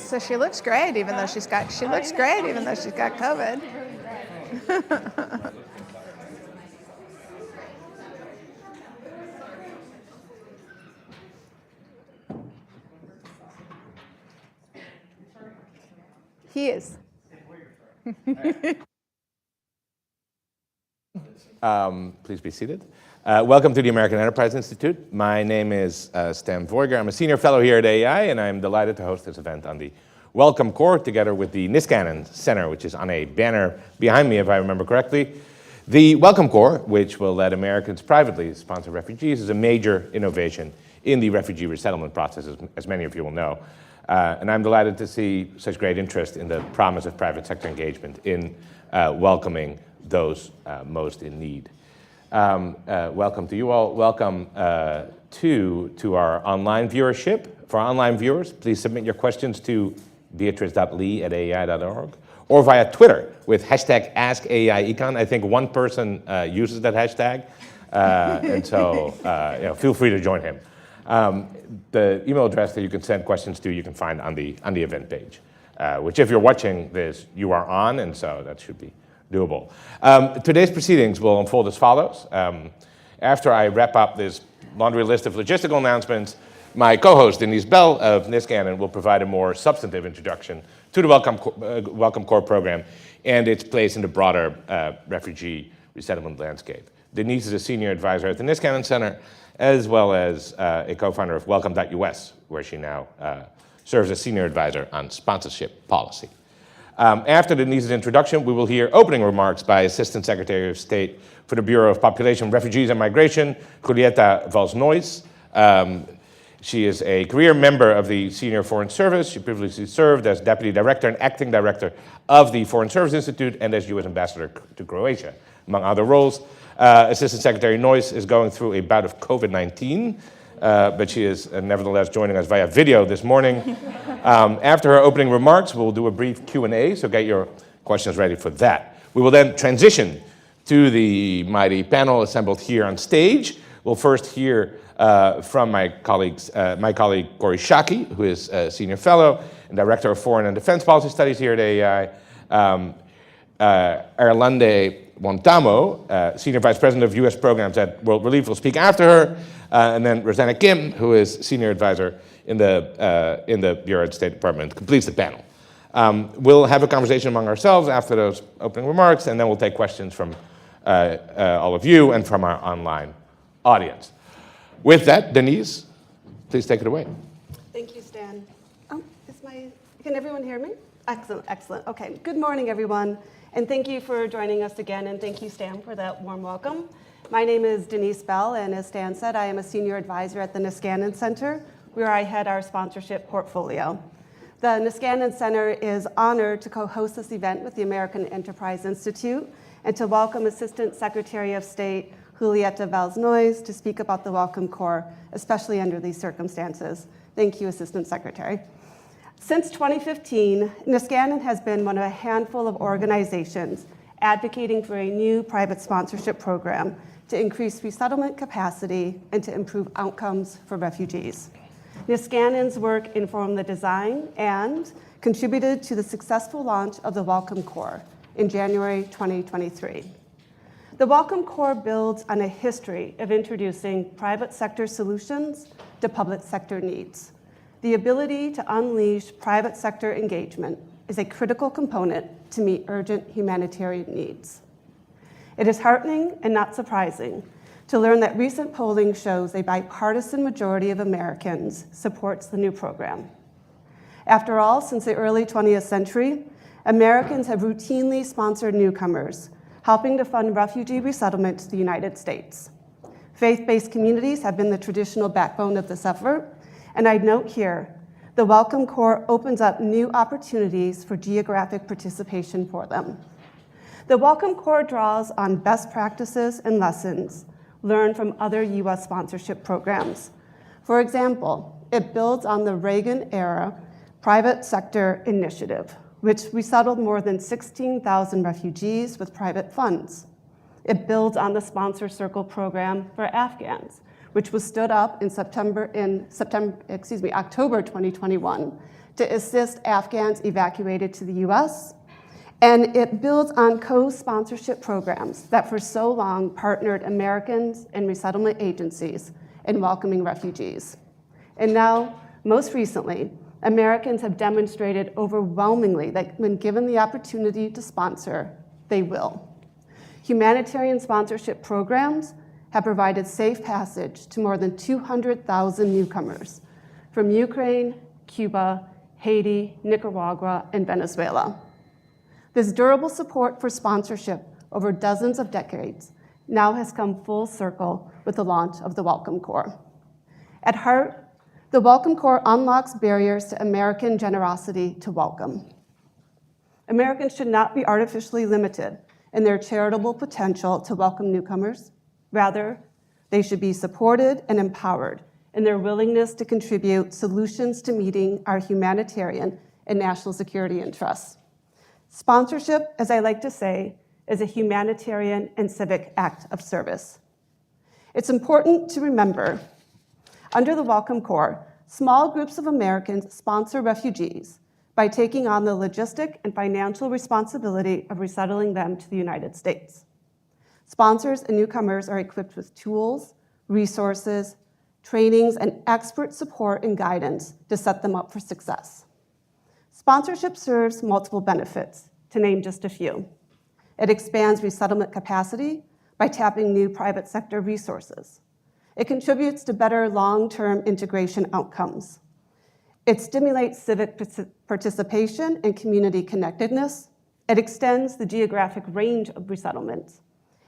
So she looks great, even though she's got COVID. He is. Please be seated. Welcome to the American Enterprise Institute. My name is Stan Voiger. I'm a senior fellow here at AEI, and I'm delighted to host this event on the Welcome Corps together with the Niskanen Center, which is on a banner behind me, if I remember correctly. The Welcome Corps, which will let Americans privately sponsor refugees, is a major innovation in the refugee resettlement process, as many of you will know. And I'm delighted to see such great interest in the promise of private sector engagement in welcoming those most in need. Welcome to you all. Welcome to our online viewership. For our online viewers, please submit your questions to beatrice.lee@aei.org or via Twitter with hashtag AskAEIEcon. I think one person uses that hashtag, and so feel free to join him. The email address that you can send questions to, you can find on the event page, which if you're watching this, you are on, and so that should be doable. Today's proceedings will unfold as follows. After I wrap up this laundry list of logistical announcements, my co-host Denise Bell of Niskanen will provide a more substantive introduction to the Welcome Corps program and its place in the broader refugee resettlement landscape. Denise is a senior advisor at the Niskanen Center, as well as a co-founder of Welcome.us, where she now serves as senior advisor on sponsorship policy. After Denise's introduction, we will hear opening remarks by Assistant Secretary of State for the Bureau of Population, Refugees and Migration, Julieta Valls-Noyes. She is a career member of the Senior Foreign Service. She previously served as Deputy Director and Acting Director of the Foreign Service Institute and as U.S. Ambassador to Croatia, among other roles. Assistant Secretary Noyes is going through a bout of COVID-19, but she is nevertheless joining us via video this morning. After her opening remarks, we'll do a brief Q&A, so get your questions ready for that. We will then transition to the mighty panel assembled here on stage. We'll first hear from my colleague Cory Shaki, who is a senior fellow and director of foreign and defense policy studies here at AEI. Erlande Montamo, Senior Vice President of U.S. Programs at World Relief, will speak after her, and then Rosanna Kim, who is Senior Advisor in the Bureau of State Department, completes the panel. We'll have a conversation among ourselves after those opening remarks, and then we'll take questions from all of you and from our online audience. With that, Denise, please take it away. Thank you, Stan. Can everyone hear me? Excellent, excellent. Okay, good morning, everyone. And thank you for joining us again, and thank you, Stan, for that warm welcome. My name is Denise Bell, and as Stan said, I am a senior advisor at the Niskanen Center, where I head our sponsorship portfolio. The Niskanen Center is honored to co-host this event with the American Enterprise Institute and to welcome Assistant Secretary of State Julieta Valls-Noyes to speak about the Welcome Corps, especially under these circumstances. Thank you, Assistant Secretary. Since 2015, Niskanen has been one of a handful of organizations advocating for a new private sponsorship program to increase resettlement capacity and to improve outcomes for refugees. Niskanen's work informed the design and contributed to the successful launch of the Welcome Corps in January 2023. The Welcome Corps builds on a history of introducing private sector solutions to public sector needs. The ability to unleash private sector engagement is a critical component to meet urgent humanitarian needs. It is heartening and not surprising to learn that recent polling shows a bipartisan majority of Americans supports the new program. After all, since the early 20th century, Americans have routinely sponsored newcomers, helping to fund refugee resettlement to the United States. Faith-based communities have been the traditional backbone of this effort, and I'd note here, the Welcome Corps opens up new opportunities for geographic participation for them. The Welcome Corps draws on best practices and lessons learned from other U.S. sponsorship programs. For example, it builds on the Reagan-era private sector initiative, which resettled more than 16,000 refugees with private funds. It builds on the Sponsor Circle program for Afghans, which was stood up in October 2021 to assist Afghans evacuated to the US, and it builds on co-sponsorship programs that for so long partnered Americans and resettlement agencies in welcoming refugees. And now, most recently, Americans have demonstrated overwhelmingly that when given the opportunity to sponsor, they will. Humanitarian sponsorship programs have provided safe passage to more than 200,000 newcomers from Ukraine, Cuba, Haiti, Nicaragua, and Venezuela. This durable support for sponsorship over dozens of decades now has come full circle with the launch of the Welcome Corps. At heart, the Welcome Corps unlocks barriers to American generosity to welcome. Americans should not be artificially limited in their charitable potential to welcome newcomers. Rather, they should be supported and empowered in their willingness to contribute solutions to meeting our humanitarian and national security interests. Sponsorship, as I like to say, is a humanitarian and civic act of service. It's important to remember, under the Welcome Corps, small groups of Americans sponsor refugees by taking on the logistic and financial responsibility of resettling them to the United States. Sponsors and newcomers are equipped with tools, resources, trainings, and expert support and guidance to set them up for success. Sponsorship serves multiple benefits, to name just a few. It expands resettlement capacity by tapping new private sector resources. It contributes to better long-term integration outcomes. It stimulates civic participation and community connectedness. It extends the geographic range of resettlements.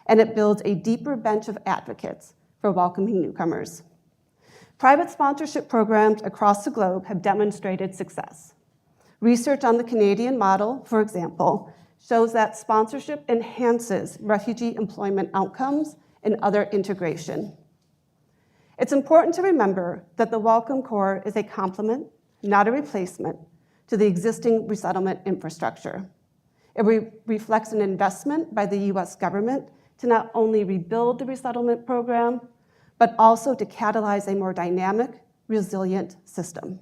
And it builds a deeper bench of advocates for welcoming newcomers. Private sponsorship programs across the globe have demonstrated success. Research on the Canadian model, for example, shows that sponsorship enhances refugee employment outcomes and other integration. It's important to remember that the Welcome Corps is a complement, not a replacement, to the existing resettlement infrastructure. It reflects an investment by the US government to not only rebuild the resettlement program, but also to catalyze a more dynamic, resilient system.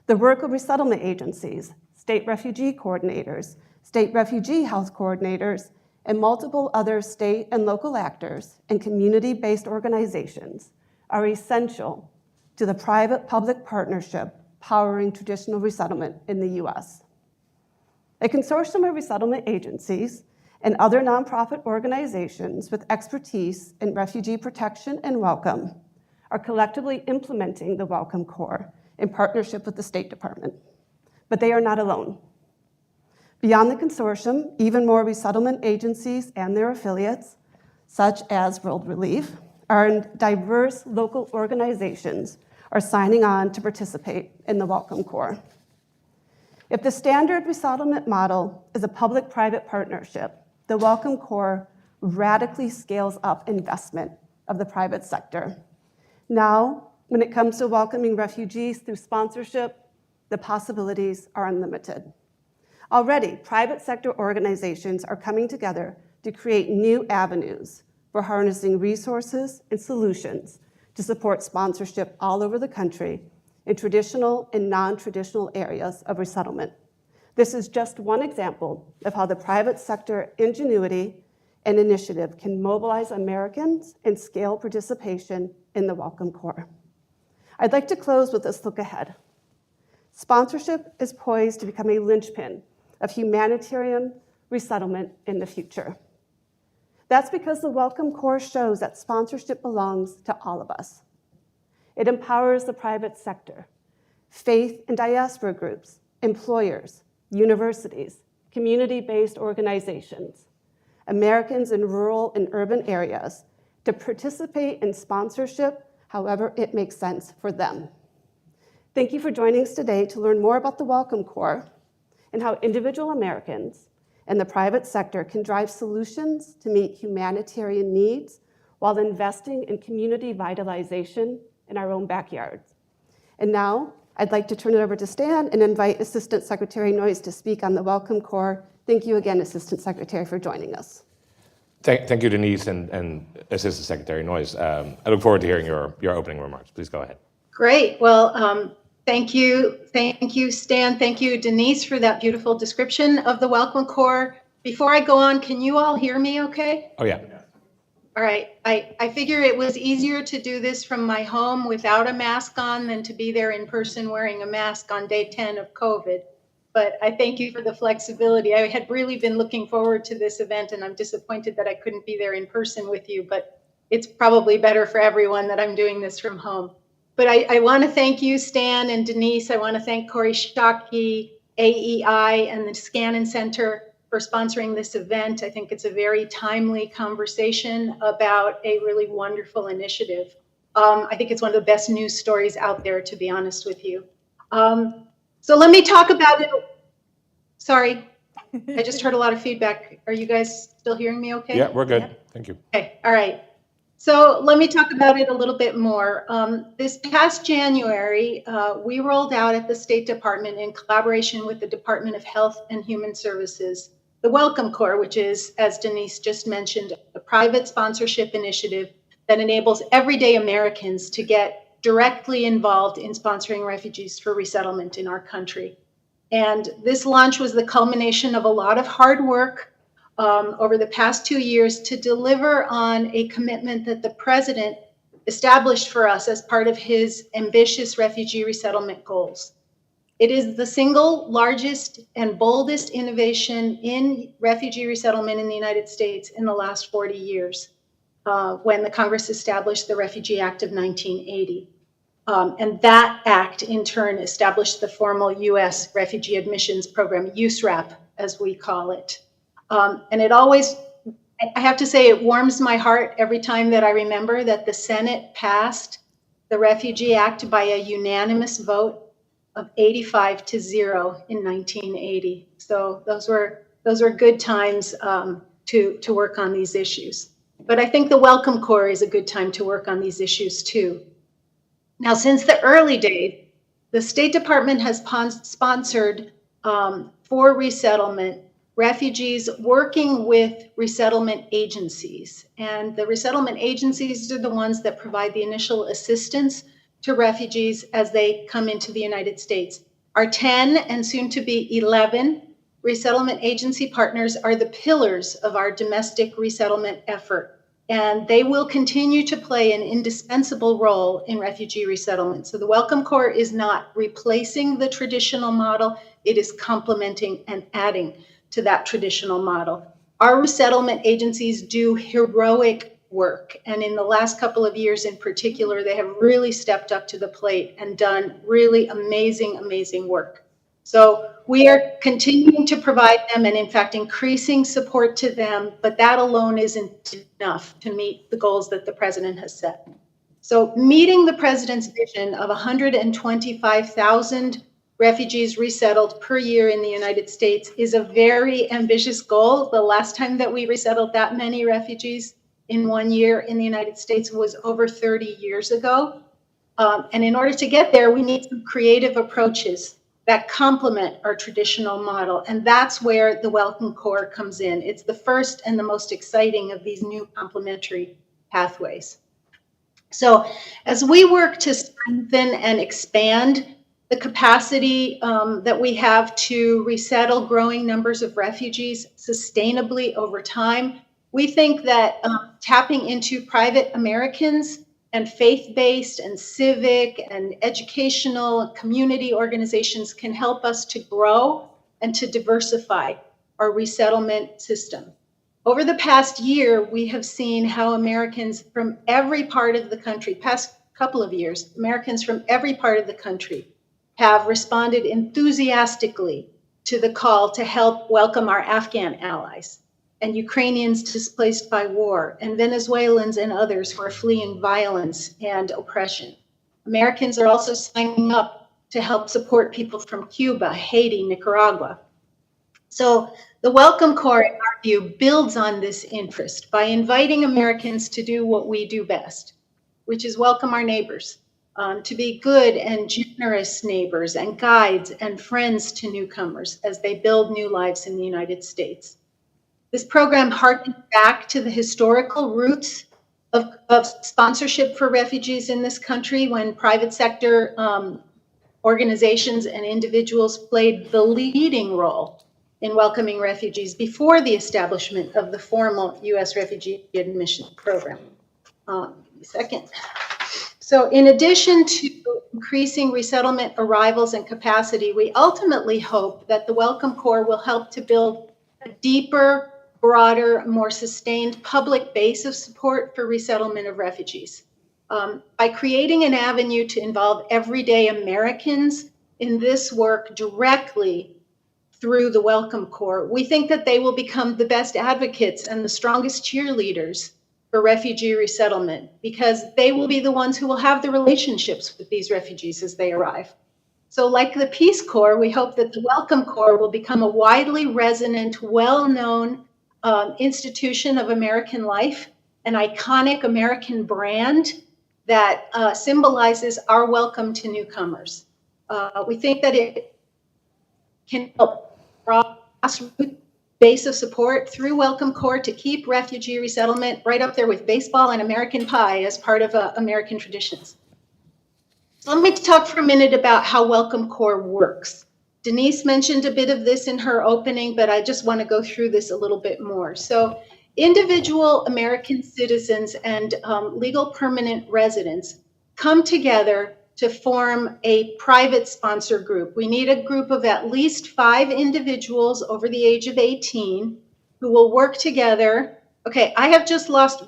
The work of resettlement agencies, state refugee coordinators, state refugee health coordinators, and multiple other state and local actors and community-based organizations are essential to the private-public partnership powering traditional resettlement in the US. A consortium of resettlement agencies and other nonprofit organizations with expertise in refugee protection and welcome are collectively implementing the Welcome Corps in partnership with the State Department. But they are not alone. Beyond the consortium, even more resettlement agencies and their affiliates, such as World Relief, and diverse local organizations are signing on to participate in the Welcome Corps. If the standard resettlement model is a public-private partnership, the Welcome Corps radically scales up investment of the private sector. Now, when it comes to welcoming refugees through sponsorship, the possibilities are unlimited. Already, private sector organizations are coming together to create new avenues for harnessing resources and solutions to support sponsorship all over the country in traditional and non-traditional areas of resettlement. This is just one example of how the private sector ingenuity and initiative can mobilize Americans and scale participation in the Welcome Corps. I'd like to close with this look ahead. Sponsorship is poised to become a linchpin of humanitarian resettlement in the future. That's because the Welcome Corps shows that sponsorship belongs to all of us. It empowers the private sector, faith and diaspora groups, employers, universities, community-based organizations, Americans in rural and urban areas to participate in sponsorship however it makes sense for them. Thank you for joining us today to learn more about the Welcome Corps and how individual Americans and the private sector can drive solutions to meet humanitarian needs while investing in community vitalization in our own backyards. And now, I'd like to turn it over to Stan and invite Assistant Secretary Noyes to speak on the Welcome Corps. Thank you again, Assistant Secretary, for joining us. Thank you, Denise, and Assistant Secretary Noyes. I look forward to hearing your opening remarks. Please go ahead. Great. Well, Thank you, Stan. Thank you, Denise, for that beautiful description of the Welcome Corps. Before I go on, can you all hear me okay? Oh, yeah. All right. I figure it was easier to do this from my home without a mask on than to be there in person wearing a mask on day 10 of COVID. But I thank you for the flexibility. I had really been looking forward to this event, and I'm disappointed that I couldn't be there in person with you, but it's probably better for everyone that I'm doing this from home. But I want to thank you, Stan and Denise. I want to thank Corey Shockey, AEI, and the Scannon Center for sponsoring this event. I think it's a very timely conversation about a really wonderful initiative. I think it's one of the best news stories out there, to be honest with you. So let me talk about it. Sorry, I just heard a lot of feedback. Are you guys still hearing me okay? Yeah, we're good. Thank you. Okay, all right. So let me talk about it a little bit more. This past January, we rolled out at the State Department in collaboration with the Department of Health and Human Services, the Welcome Corps, which is, as Denise just mentioned, a private sponsorship initiative that enables everyday Americans to get directly involved in sponsoring refugees for resettlement in our country. And this launch was the culmination of a lot of hard work over the past 2 years to deliver on a commitment that the president established for us as part of his ambitious refugee resettlement goals. It is the single largest and boldest innovation in refugee resettlement in the United States in the last 40 years, when the Congress established the Refugee Act of 1980. And that act, in turn, established the formal U.S. Refugee Admissions Program, USRAP, as we call it. And it always, I have to say, it warms my heart every time that I remember that the Senate passed the Refugee Act by a unanimous vote of 85-0 in 1980. So those were good times to work on these issues. But I think the Welcome Corps is a good time to work on these issues too. Now, since the early days, the State Department has sponsored for resettlement refugees working with resettlement agencies. And the resettlement agencies are the ones that provide the initial assistance to refugees as they come into the United States. Our 10 and soon to be 11 resettlement agency partners are the pillars of our domestic resettlement effort. And they will continue to play an indispensable role in refugee resettlement. So the Welcome Corps is not replacing the traditional model, it is complementing and adding to that traditional model. Our resettlement agencies do heroic work. And in the last couple of years in particular, they have really stepped up to the plate and done really amazing, amazing work. So we are continuing to provide them and in fact increasing support to them, but that alone isn't enough to meet the goals that the president has set. So meeting the president's vision of 125,000 refugees resettled per year in the United States is a very ambitious goal. The last time that we resettled that many refugees in 1 year in the United States was over 30 years ago. And in order to get there, we need some creative approaches that complement our traditional model. And that's where the Welcome Corps comes in. It's the first and the most exciting of these new complementary pathways. So as we work to strengthen and expand the capacity that we have to resettle growing numbers of refugees sustainably over time, we think that tapping into private Americans and faith-based and civic and educational community organizations can help us to grow and to diversify our resettlement system. Over the past year, we have seen how Americans from every part of the country, past couple of years, Americans from every part of the country have responded enthusiastically to the call to help welcome our Afghan allies and Ukrainians displaced by war, and Venezuelans and others who are fleeing violence and oppression. Americans are also signing up to help support people from Cuba, Haiti, Nicaragua. So the Welcome Corps, in our view, builds on this interest by inviting Americans to do what we do best, which is welcome our neighbors, to be good and generous neighbors and guides and friends to newcomers as they build new lives in the United States. This program harkens back to the historical roots of sponsorship for refugees in this country when private sector organizations and individuals played the leading role in welcoming refugees before the establishment of the formal U.S. refugee admission program. Second. So in addition to increasing resettlement arrivals and capacity, we ultimately hope that the Welcome Corps will help to build a deeper, broader, more sustained public base of support for resettlement of refugees. By creating an avenue to involve everyday Americans in this work directly through the Welcome Corps, we think that they will become the best advocates and the strongest cheerleaders for refugee resettlement, because they will be the ones who will have the relationships with these refugees as they arrive. So like the Peace Corps, we hope that the Welcome Corps will become a widely resonant, well-known institution of American life, an iconic American brand that symbolizes our welcome to newcomers. We think that it can help grassroots base of support through Welcome Corps to keep refugee resettlement right up there with baseball and American pie as part of American traditions. So let me talk for a minute about how Welcome Corps works. Denise mentioned a bit of this in her opening, but I just want to go through this a little bit more. So individual American citizens and legal permanent residents come together to form a private sponsor group. We need a group of at least 5 individuals over the age of 18 who will work together. Okay, I have just lost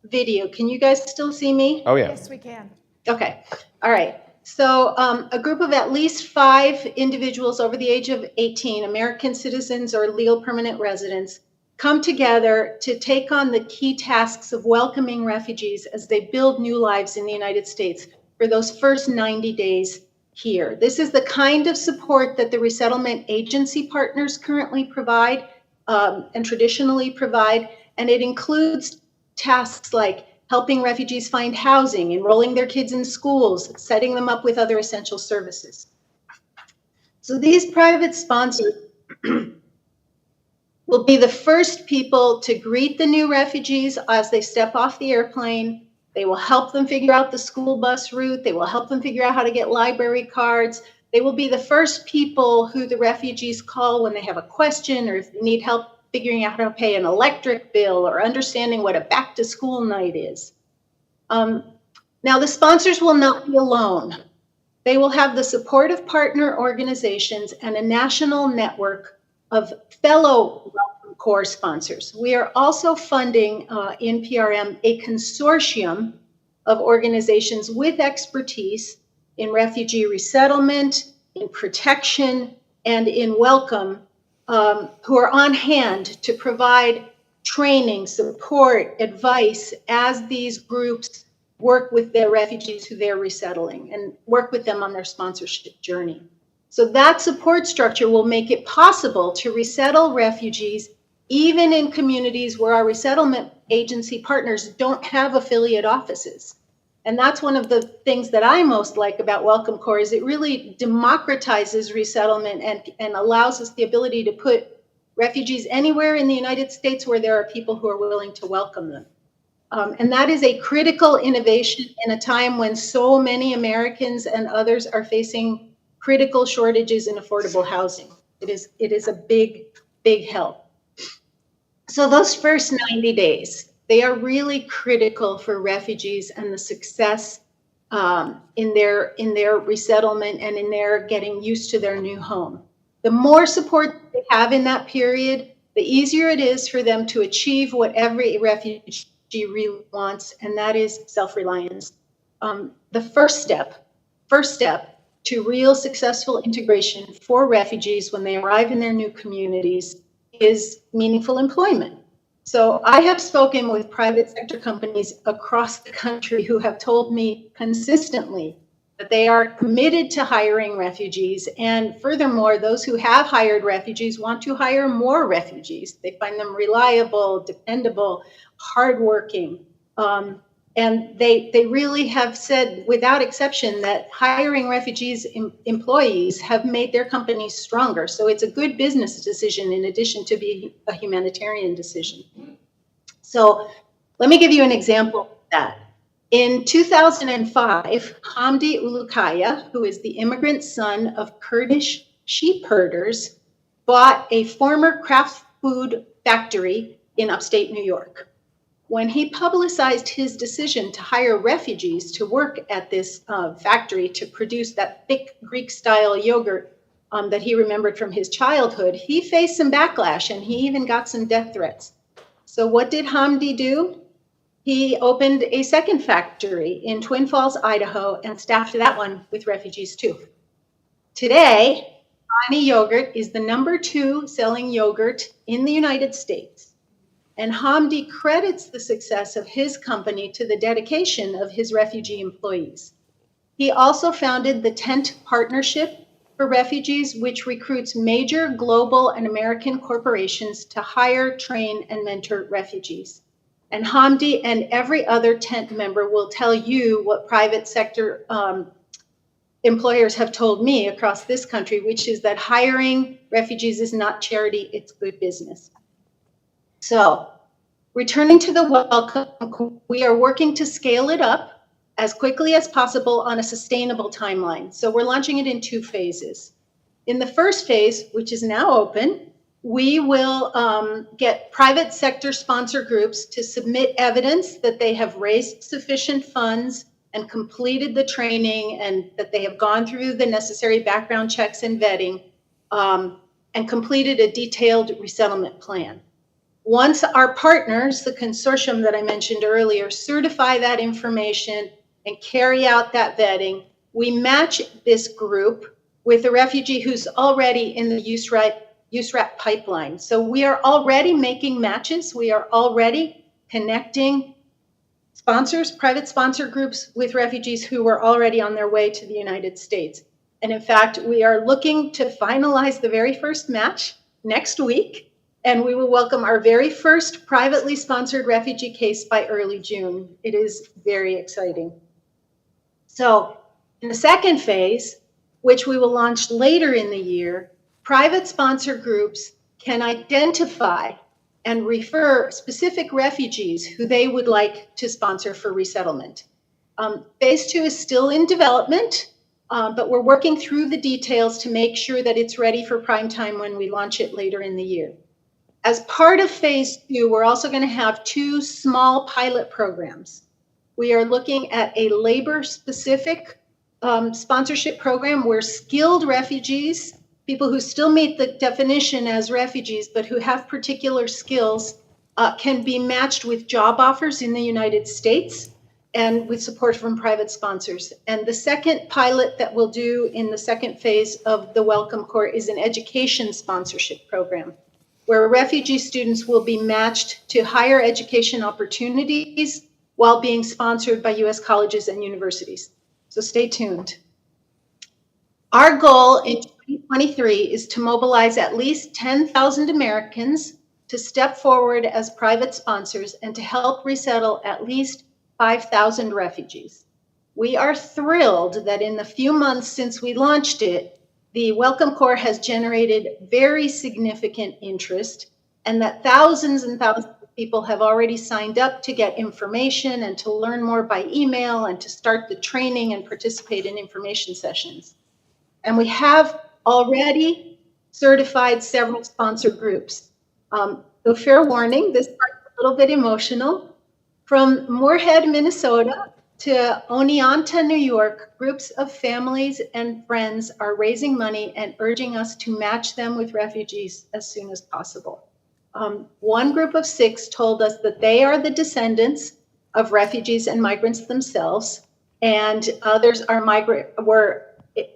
video. Can you guys still see me? Oh, yeah. Yes, we can. Okay, all right. So a group of at least 5 individuals over the age of 18, American citizens or legal permanent residents, come together to take on the key tasks of welcoming refugees as they build new lives in the United States for those first 90 days here. This is the kind of support that the resettlement agency partners currently provide and traditionally provide, and it includes tasks like helping refugees find housing, enrolling their kids in schools, setting them up with other essential services. So these private sponsors will be the first people to greet the new refugees as they step off the airplane. They will help them figure out the school bus route. They will help them figure out how to get library cards. They will be the first people who the refugees call when they have a question or if they need help figuring out how to pay an electric bill or understanding what a back to school night is. Now, the sponsors will not be alone. They will have the support of partner organizations and a national network of fellow Welcome Corps sponsors. We are also funding in PRM a consortium of organizations with expertise in refugee resettlement, in protection, and in welcome, who are on hand to provide training, support, advice as these groups work with their refugees who they're resettling and work with them on their sponsorship journey. So that support structure will make it possible to resettle refugees even in communities where our resettlement agency partners don't have affiliate offices. And that's one of the things that I most like about Welcome Corps is it really democratizes resettlement and allows us the ability to put refugees anywhere in the United States where there are people who are willing to welcome them. And that is a critical innovation in a time when so many Americans and others are facing critical shortages in affordable housing. It is a big, big help. So those first 90 days, they are really critical for refugees and the success in their resettlement and in their getting used to their new home. The more support they have in that period, the easier it is for them to achieve what every refugee really wants, and that is self-reliance. The first step to real successful integration for refugees when they arrive in their new communities is meaningful employment. So I have spoken with private sector companies across the country who have told me consistently that they are committed to hiring refugees. And furthermore, those who have hired refugees want to hire more refugees. They find them reliable, dependable, hardworking. And they really have said, without exception, that hiring refugees employees have made their companies stronger. So it's a good business decision in addition to being a humanitarian decision. So let me give you an example of that. In 2005, Hamdi Ulukaya, who is the immigrant son of Kurdish sheep herders, bought a former Kraft food factory in upstate New York. When he publicized his decision to hire refugees to work at this factory to produce that thick Greek-style yogurt that he remembered from his childhood, he faced some backlash and he even got some death threats. So what did Hamdi do? He opened a second factory in Twin Falls, Idaho, and staffed that one with refugees too. Today, Bonnie Yogurt is the #2 selling yogurt in the United States. And Hamdi credits the success of his company to the dedication of his refugee employees. He also founded the Tent Partnership for Refugees, which recruits major global and American corporations to hire, train, and mentor refugees. And Hamdi and every other Tent member will tell you what private sector employers have told me across this country, which is that hiring refugees is not charity, it's good business. So, returning to the welcome, we are working to scale it up as quickly as possible on a sustainable timeline. So we're launching it in 2 phases. In the first phase, which is now open, we will get private sector sponsor groups to submit evidence that they have raised sufficient funds and completed the training and that they have gone through the necessary background checks and vetting and completed a detailed resettlement plan. Once our partners, the consortium that I mentioned earlier, certify that information and carry out that vetting, we match this group with a refugee who's already in the USRAP pipeline. So we are already making matches. We are already connecting sponsors, private sponsor groups with refugees who were already on their way to the United States. And in fact, we are looking to finalize the very first match next week. And we will welcome our very first privately sponsored refugee case by early June. It is very exciting. So in the second phase, which we will launch later in the year, private sponsor groups can identify and refer specific refugees who they would like to sponsor for resettlement. Phase 2 is still in development, but we're working through the details to make sure that it's ready for prime time when we launch it later in the year. As part of phase 2, we're also going to have 2 small pilot programs. We are looking at a labor-specific sponsorship program where skilled refugees, people who still meet the definition as refugees, but who have particular skills, can be matched with job offers in the United States and with support from private sponsors. And the second pilot that we'll do in the second phase of the Welcome Corps is an education sponsorship program, where refugee students will be matched to higher education opportunities while being sponsored by U.S. colleges and universities. So stay tuned. Our goal in 2023 is to mobilize at least 10,000 Americans to step forward as private sponsors and to help resettle at least 5,000 refugees. We are thrilled that in the few months since we launched it, the Welcome Corps has generated very significant interest, and that thousands and thousands of people have already signed up to get information and to learn more by email and to start the training and participate in information sessions. And we have already certified several sponsor groups. So fair warning, this part's a little bit emotional. From Moorhead, Minnesota, to Oneonta, New York, groups of families and friends are raising money and urging us to match them with refugees as soon as possible. One group of 6 told us that they are the descendants of refugees and migrants themselves, and others were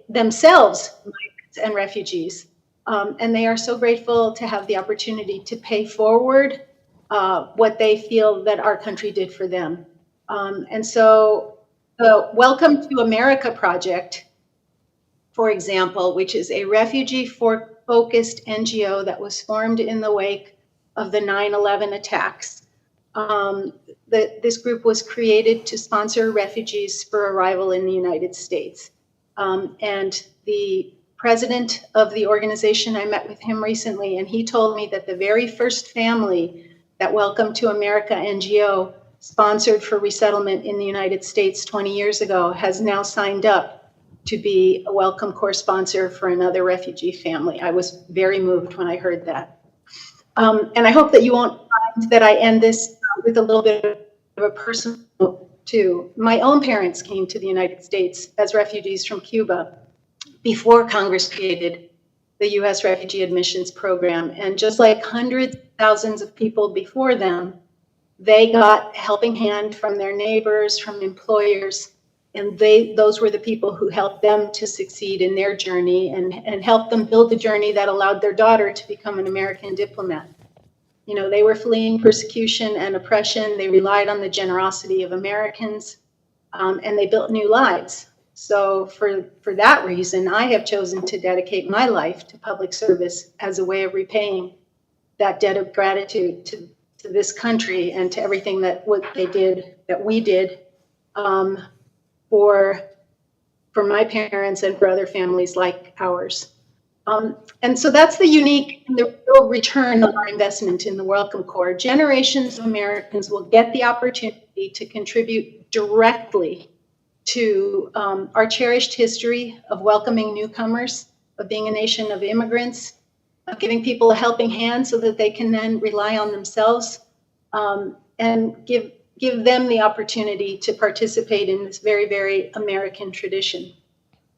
themselves migrants and refugees. And they are so grateful to have the opportunity to pay forward what they feel that our country did for them. And so the Welcome to America project, for example, which is a refugee-focused NGO that was formed in the wake of the 9/11 attacks. This group was created to sponsor refugees for arrival in the United States. And the president of the organization, I met with him recently, and he told me that the very first family that Welcome to America NGO sponsored for resettlement in the United States 20 years ago has now signed up to be a Welcome Corps sponsor for another refugee family. I was very moved when I heard that. And I hope that you won't mind that I end this with a little bit of a personal note too. My own parents came to the United States as refugees from Cuba before Congress created the U.S. Refugee Admissions Program. And just like hundreds of thousands of people before them, they got a helping hand from their neighbors, from employers, and those were the people who helped them to succeed in their journey and helped them build the journey that allowed their daughter to become an American diplomat. You know, they were fleeing persecution and oppression. They relied on the generosity of Americans, and they built new lives. So for that reason, I have chosen to dedicate my life to public service as a way of repaying that debt of gratitude to this country and to everything that we did for my parents and for other families like ours. And so that's the unique and the real return of our investment in the Welcome Corps. Generations of Americans will get the opportunity to contribute directly to our cherished history of welcoming newcomers, of being a nation of immigrants, of giving people a helping hand so that they can then rely on themselves, and give them the opportunity to participate in this very, very American tradition.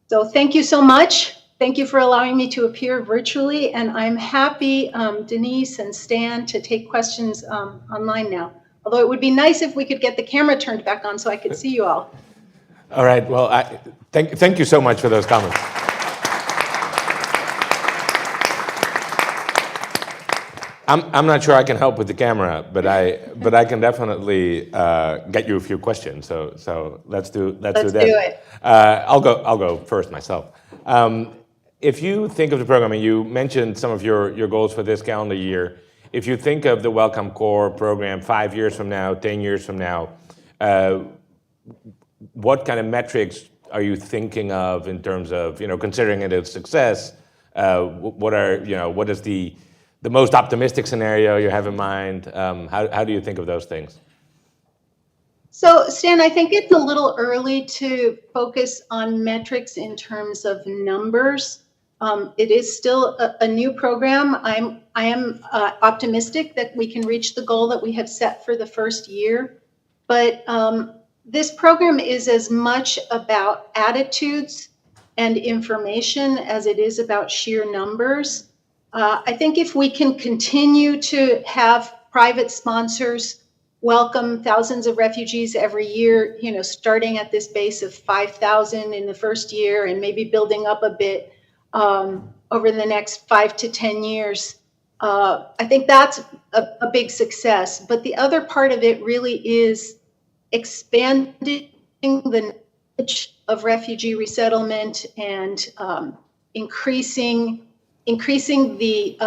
So thank you so much. Thank you for allowing me to appear virtually, and I'm happy, Denise and Stan, to take questions online now. Although it would be nice if we could get the camera turned back on so I could see you all. All right. Well, thank you so much for those comments. I'm not sure I can help with the camera, but I can definitely get you a few questions. So let's do that. Let's do it. I'll go first myself. If you think of the program, and you mentioned some of your goals for this calendar year, if you think of the Welcome Corps program 5 years from now, 10 years from now, what kind of metrics are you thinking of in terms of, considering it a success? What is the most optimistic scenario you have in mind? How do you think of those things? So, Stan, I think it's a little early to focus on metrics in terms of numbers. It is still a new program. I am optimistic that we can reach the goal that we have set for the first year. But this program is as much about attitudes and information as it is about sheer numbers. I think if we can continue to have private sponsors welcome thousands of refugees every year, starting at this base of 5,000 in the first year and maybe building up a bit over the next 5 to 10 years, I think that's a big success. But the other part of it really is expanding the knowledge of refugee resettlement and increasing the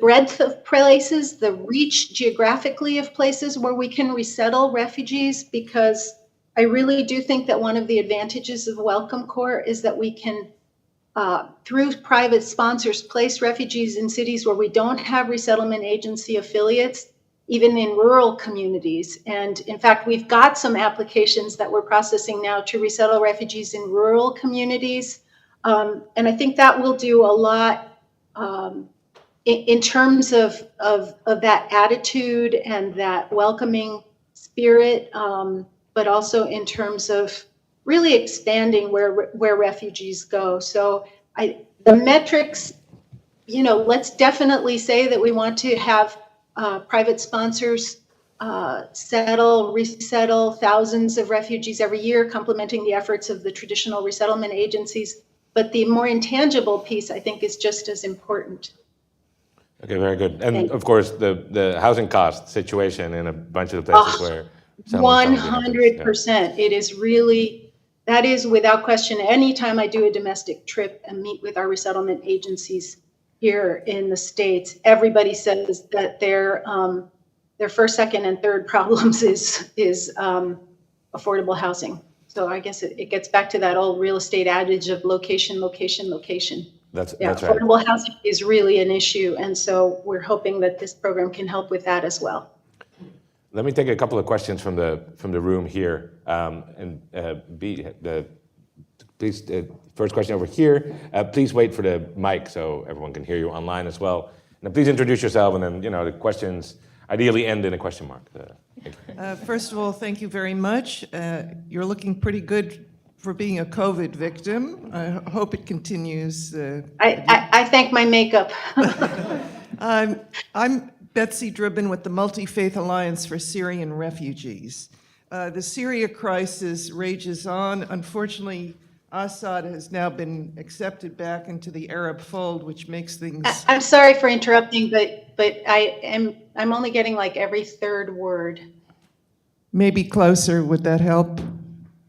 breadth of places, the reach geographically of places where we can resettle refugees, because I really do think that one of the advantages of Welcome Corps is that we can, through private sponsors, place refugees in cities where we don't have resettlement agency affiliates, even in rural communities. And in fact, we've got some applications that we're processing now to resettle refugees in rural communities. And I think that will do a lot in terms of that attitude and that welcoming spirit, but also in terms of really expanding where refugees go. So the metrics, let's definitely say that we want to have private sponsors resettle thousands of refugees every year, complementing the efforts of the traditional resettlement agencies. But the more intangible piece, I think, is just as important. Okay, very good. And of course, the housing cost situation in a bunch of the places where 100%. It is really, that is without question. Anytime I do a domestic trip and meet with our resettlement agencies here in the States, everybody says that their first, second, and third problems is affordable housing. So I guess it gets back to that old real estate adage of location, location, location. That's affordable right. housing is really an issue, and so we're hoping that this program can help with that as well. Let me take a couple of questions from the room here, please. First question over here. Please wait for the mic so everyone can hear you online as well. And please introduce yourself, and then the questions ideally end in a question mark. Thank you. First of all, thank you very much. You're looking pretty good for being a COVID victim. I hope it continues. I thank my makeup. I'm Betsy Dribbin with the Multi-Faith Alliance for Syrian Refugees. The Syria crisis rages on. Unfortunately, Assad has now been accepted back into the Arab fold, which makes things... I'm sorry for interrupting, but I'm only getting like every third word. Maybe closer, would that help?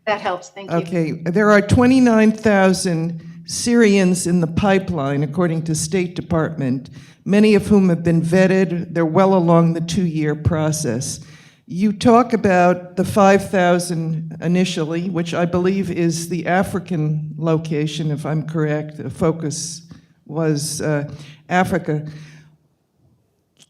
That helps, thank you. Okay, there are 29,000 Syrians in the pipeline, according to State Department, many of whom have been vetted. They're well along the 2-year process. You talk about the 5,000 initially, which I believe is the African location, if I'm correct. The focus was Africa.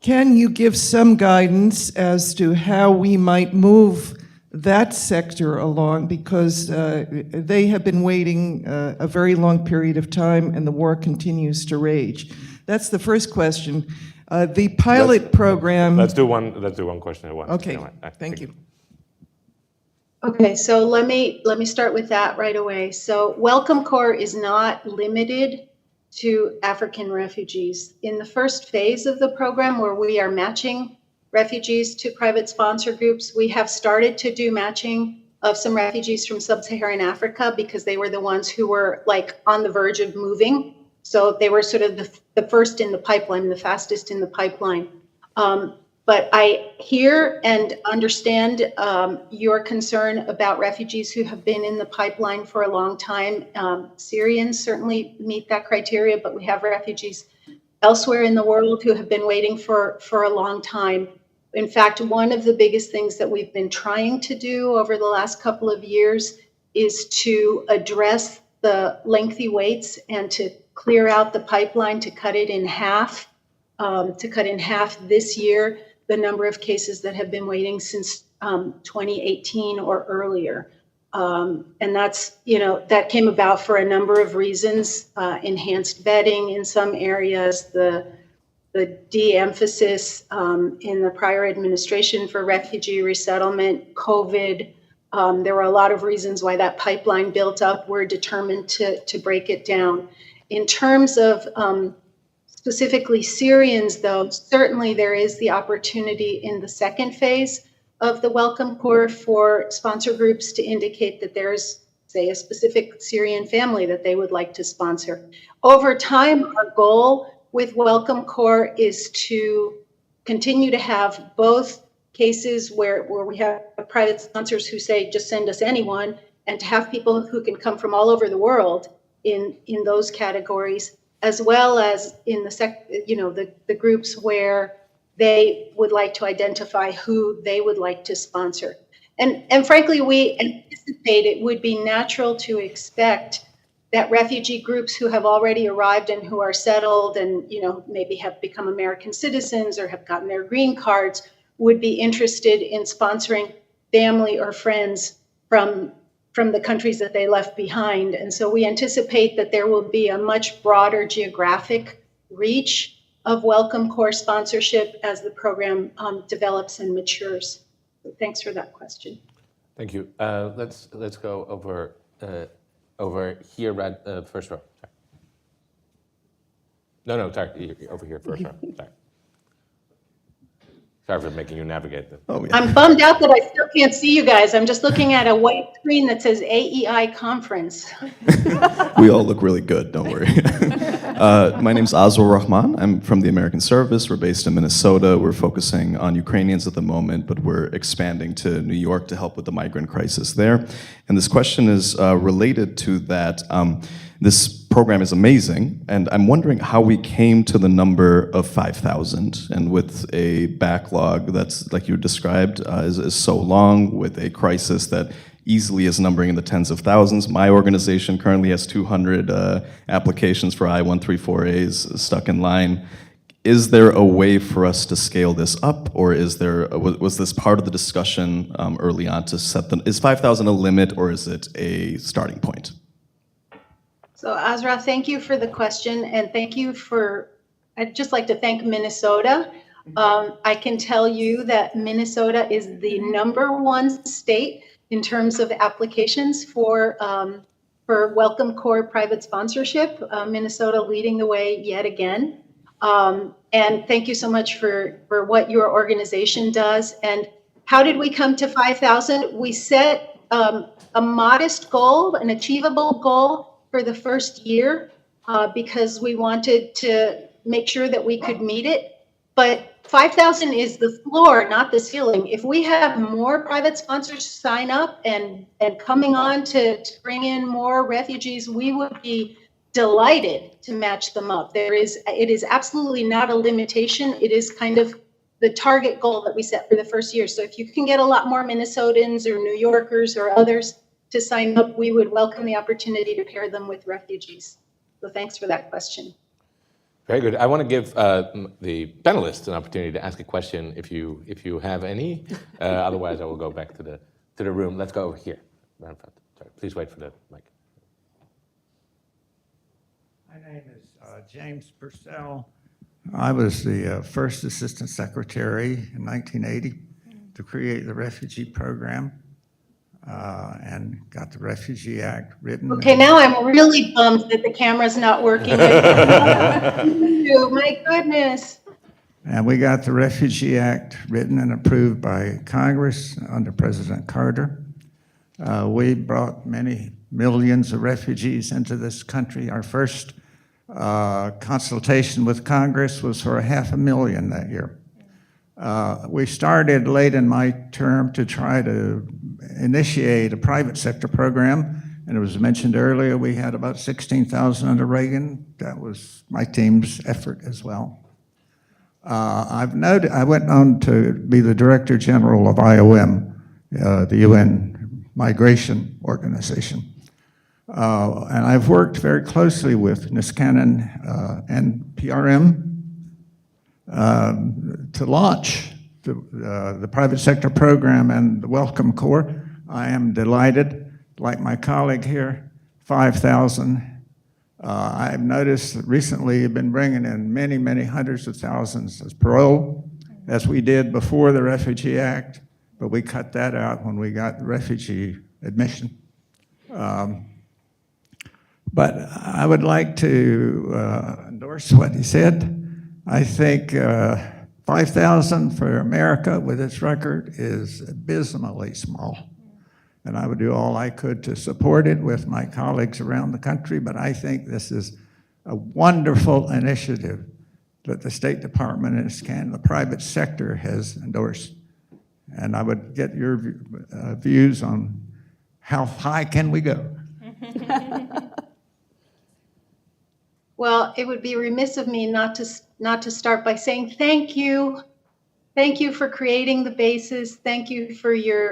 Can you give some guidance as to how we might move that sector along? Because they have been waiting a very long period of time, and the war continues to rage. That's the first question. The pilot program... Let's do one question at once. Okay, thank you. Okay, so let me start with that right away. So Welcome Corps is not limited to African refugees. In the first phase of the program, where we are matching refugees to private sponsor groups, we have started to do matching of some refugees from sub-Saharan Africa because they were the ones who were like on the verge of moving. So they were sort of the first in the pipeline, the fastest in the pipeline. But I hear and understand your concern about refugees who have been in the pipeline for a long time. Syrians certainly meet that criteria, but we have refugees elsewhere in the world who have been waiting for a long time. In fact, one of the biggest things that we've been trying to do over the last couple of years is to address the lengthy waits and to clear out the pipeline, to cut it in half, this year, the number of cases that have been waiting since 2018 or earlier. And that's, that came about for a number of reasons: enhanced vetting in some areas, the de-emphasis in the prior administration for refugee resettlement, COVID. There were a lot of reasons why that pipeline built up. We're determined to break it down. In terms of specifically Syrians, though, certainly there is the opportunity in the second phase of the Welcome Corps for sponsor groups to indicate that there's, say, a specific Syrian family that they would like to sponsor. Over time, our goal with Welcome Corps is to continue to have both cases where we have private sponsors who say, just send us anyone, and to have people who can come from all over the world in those categories, as well as in the groups where they would like to identify who they would like to sponsor. And frankly, we anticipate it would be natural to expect that refugee groups who have already arrived and who are settled and maybe have become American citizens or have gotten their green cards would be interested in sponsoring family or friends from the countries that they left behind. And so we anticipate that there will be a much broader geographic reach of Welcome Corps sponsorship as the program develops and matures. So thanks for that question. Thank you. Let's go over here, first row. Sorry. No, sorry, over here, first row. Sorry. Sorry for making you navigate them. Oh, yeah. I'm bummed out that I still can't see you guys. I'm just looking at a white screen that says AEI conference. We all look really good, don't worry. My name's Azur Rahman. I'm from the American Service. We're based in Minnesota. We're focusing on Ukrainians at the moment, but we're expanding to New York to help with the migrant crisis there. And this question is related to that. This program is amazing, and I'm wondering how we came to the number of 5,000, and with a backlog that's, like you described, is so long, with a crisis that easily is numbering in the tens of thousands. My organization currently has 200 applications for I-134As stuck in line. is there a way for us to scale this up, or was this part of the discussion early on to set is 5,000 a limit, or is it a starting point? So Azra, thank you for the question, and thank you for, I'd just like to thank Minnesota. I can tell you that Minnesota is the #1 state in terms of applications for Welcome Core private sponsorship. Minnesota leading the way yet again. And thank you so much for what your organization does. And how did we come to 5,000? We set a modest goal, an achievable goal for the first year, because we wanted to make sure that we could meet it. But 5,000 is the floor, not the ceiling. If we have more private sponsors sign up and coming on to bring in more refugees, we would be delighted to match them up. It is absolutely not a limitation. It is kind of the target goal that we set for the first year. So if you can get a lot more Minnesotans or New Yorkers or others to sign up, we would welcome the opportunity to pair them with refugees. So thanks for that question. Very good. I want to give the panelists an opportunity to ask a question if you have any. Otherwise, I will go back to the room. Let's go over here. Sorry, please wait for the mic. My name is James Purcell. I was the first assistant secretary in 1980 to create the refugee program and got the Refugee Act written. Okay, now I'm really bummed that the camera's not working. My goodness. And we got the Refugee Act written and approved by Congress under President Carter. We brought many millions of refugees into this country. Our first consultation with Congress was for 500,000 that year. We started late in my term to try to initiate a private sector program, and it was mentioned earlier we had about 16,000 under Reagan. That was my team's effort as well. I went on to be the Director General of IOM, the UN Migration Organization. And I've worked very closely with Niskanen and PRM to launch the private sector program and the Welcome Corps. I am delighted, like my colleague here, 5,000. I've noticed that recently you've been bringing in many, many hundreds of thousands as parole, as we did before the Refugee Act, but we cut that out when we got refugee admission. But I would like to endorse what he said. I think 5,000 for America with its record is abysmally small. And I would do all I could to support it with my colleagues around the country, but I think this is a wonderful initiative that the State Department and the private sector has endorsed. And I would get your views on how high can we go? Well, it would be remiss of me not to start by saying thank you. Thank you for creating the basis. Thank you for your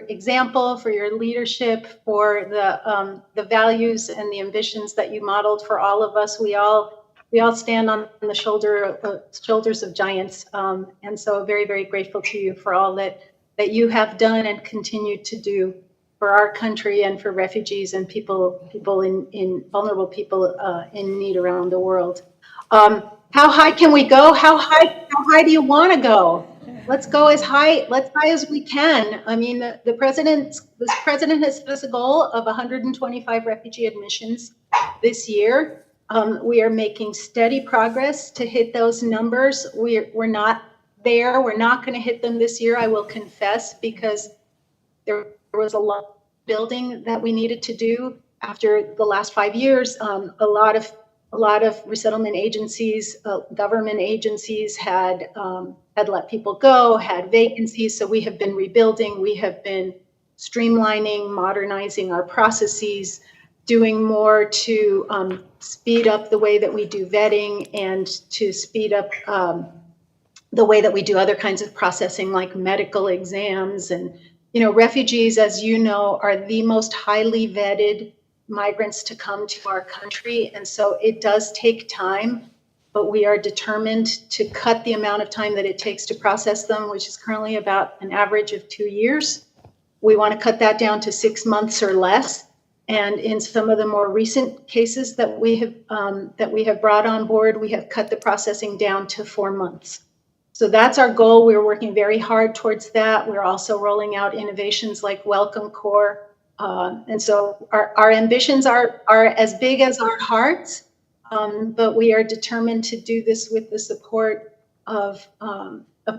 example, for your leadership, for the values and the ambitions that you modeled for all of us. We all stand on the shoulders of giants, and so very, very grateful to you for all that you have done and continue to do for our country and for refugees and people in vulnerable people in need around the world. How high can we go? How high do you want to go? Let's go as high as we can. I mean, this president has set us a goal of 125 refugee admissions this year. We are making steady progress to hit those numbers. We're not there. We're not going to hit them this year, I will confess, because there was a lot of building that we needed to do after the last 5 years. A lot of resettlement agencies, government agencies had let people go, had vacancies. So we have been rebuilding. We have been streamlining, modernizing our processes, doing more to speed up the way that we do vetting and to speed up the way that we do other kinds of processing like medical exams. And, refugees, as you know, are the most highly vetted migrants to come to our country. And so it does take time but we are determined to cut the amount of time that it takes to process them, which is currently about an average of 2 years. We want to cut that down to 6 months or less. And in some of the more recent cases that we have brought on board, we have cut the processing down to 4 months. So that's our goal. We're working very hard towards that. We're also rolling out innovations like Welcome Core. And so our ambitions are as big as our hearts, but we are determined to do this with the support of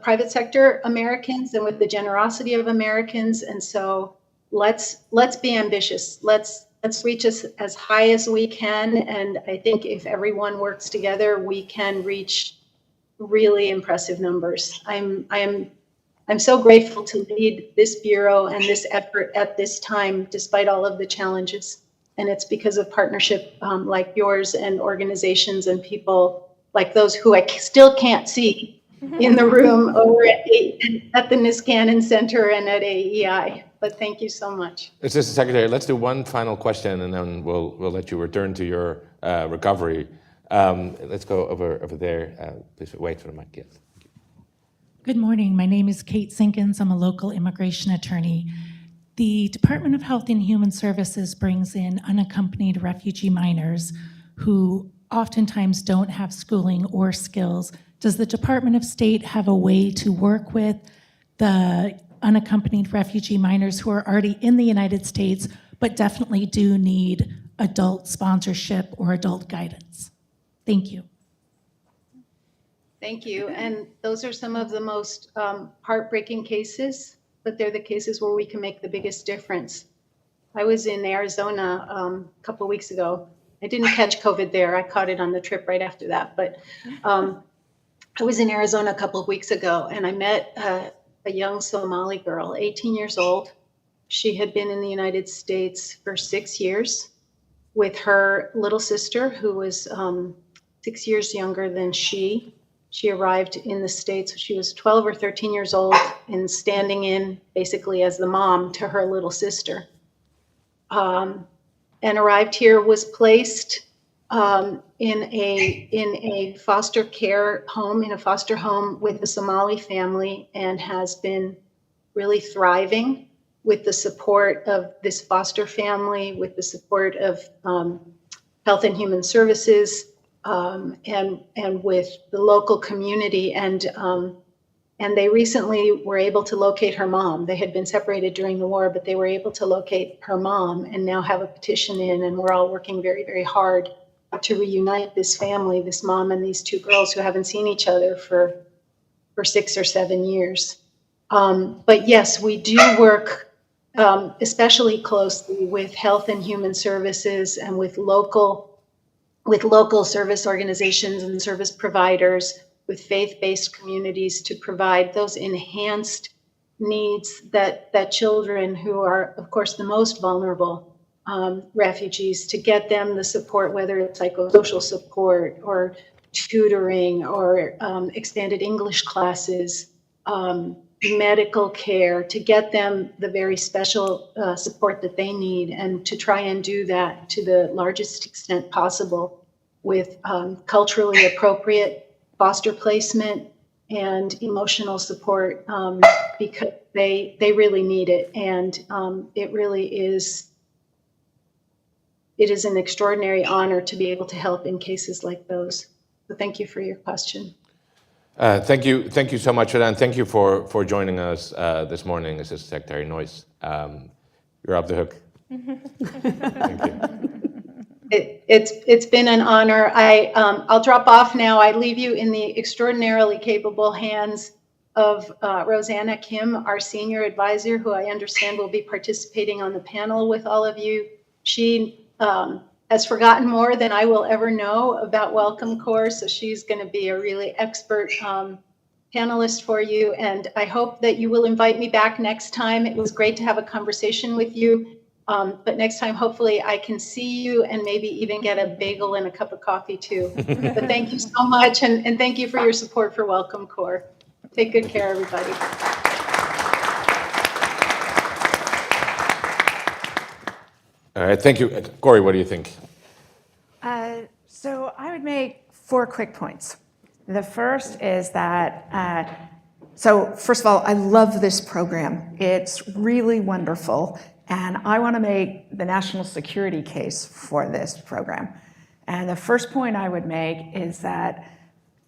private sector Americans and with the generosity of Americans. And so let's be ambitious. Let's reach as high as we can. And I think if everyone works together, we can reach really impressive numbers. I'm so grateful to lead this bureau and this effort at this time, despite all of the challenges. And it's because of partnership like yours and organizations and people like those who I still can't see in the room over at the Niskanen Center and at AEI. But thank you so much. Assistant Secretary, let's do one final question, and then we'll let you return to your recovery. Let's go over there. Please wait for the mic. Yes. Good morning. My name is Kate Sinkins. I'm a local immigration attorney. The Department of Health and Human Services brings in unaccompanied refugee minors who oftentimes don't have schooling or skills. Does the Department of State have a way to work with the unaccompanied refugee minors who are already in the United States, but definitely do need adult sponsorship or adult guidance? Thank you. Thank you. And those are some of the most heartbreaking cases, but they're the cases where we can make the biggest difference. I was in Arizona a couple of weeks ago. I didn't catch COVID there. I caught it on the trip right after that. But I was in Arizona a couple of weeks ago, and I met a young Somali girl, 18 years old. She had been in the United States for 6 years with her little sister, who was 6 years younger than she. She arrived in the States when she was 12 or 13 years old and standing in basically as the mom to her little sister. And arrived here, was placed in a foster care home, in a foster home with a Somali family, and has been really thriving with the support of this foster family, with the support of Health and Human Services, and with the local community. And they recently were able to locate her mom. They had been separated during the war, but they were able to locate her mom and now have a petition in, and we're all working very, very hard to reunite this family, this mom and these two girls who haven't seen each other for 6 or 7 years. But yes, we do work especially closely with Health and Human Services and with local service organizations and service providers, with faith-based communities, to provide those enhanced needs that children who are, of course, the most vulnerable refugees, to get them the support, whether it's psychosocial support or tutoring or expanded English classes, medical care, to get them the very special support that they need, and to try and do that to the largest extent possible with culturally appropriate foster placement and emotional support, because they really need it. And it is an extraordinary honor to be able to help in cases like those. So thank you for your question. Thank you so much for that, and thank you for joining us this morning, Assistant Secretary Noyce. You're off the hook. Thank you. It's been an honor. I'll drop off now. I leave you in the extraordinarily capable hands of Rosanna Kim, our senior advisor, who I understand will be participating on the panel with all of you. She has forgotten more than I will ever know about Welcome Core, so she's going to be a really expert panelist for you. And I hope that you will invite me back next time. It was great to have a conversation with you. But next time, hopefully, I can see you and maybe even get a bagel and a cup of coffee too. But thank you so much, and thank you for your support for Welcome Core. Take good care, everybody. All right, thank you. Corey, what do you think? So I would make 4 quick points. The first is that, so first of all, I love this program. It's really wonderful, and I want to make the national security case for this program. And the first point I would make is that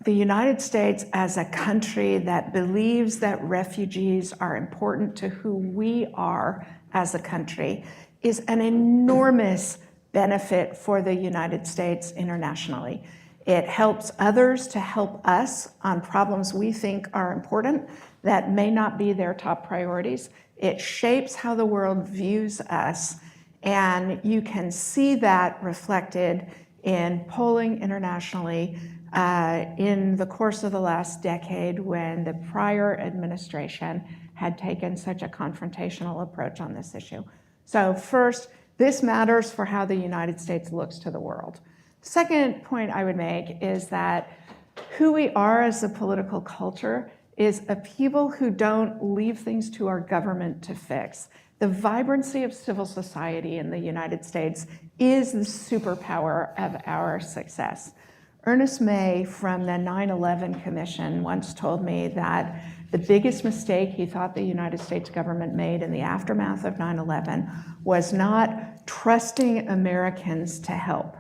the United States, as a country that believes that refugees are important to who we are as a country, is an enormous benefit for the United States internationally. It helps others to help us on problems we think are important that may not be their top priorities. It shapes how the world views us, and you can see that reflected in polling internationally in the course of the last decade when the prior administration had taken such a confrontational approach on this issue. So first, this matters for how the United States looks to the world. Second point I would make is that who we are as a political culture is a people who don't leave things to our government to fix. The vibrancy of civil society in the United States is the superpower of our success. Ernest May from the 9/11 Commission once told me that the biggest mistake he thought the United States government made in the aftermath of 9/11 was not trusting Americans to help.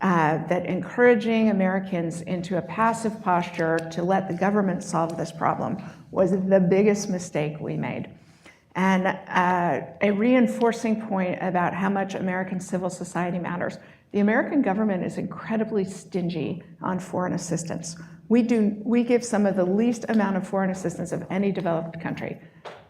That encouraging Americans into a passive posture to let the government solve this problem was the biggest mistake we made. And a reinforcing point about how much American civil society matters. The American government is incredibly stingy on foreign assistance. We give some of the least amount of foreign assistance of any developed country,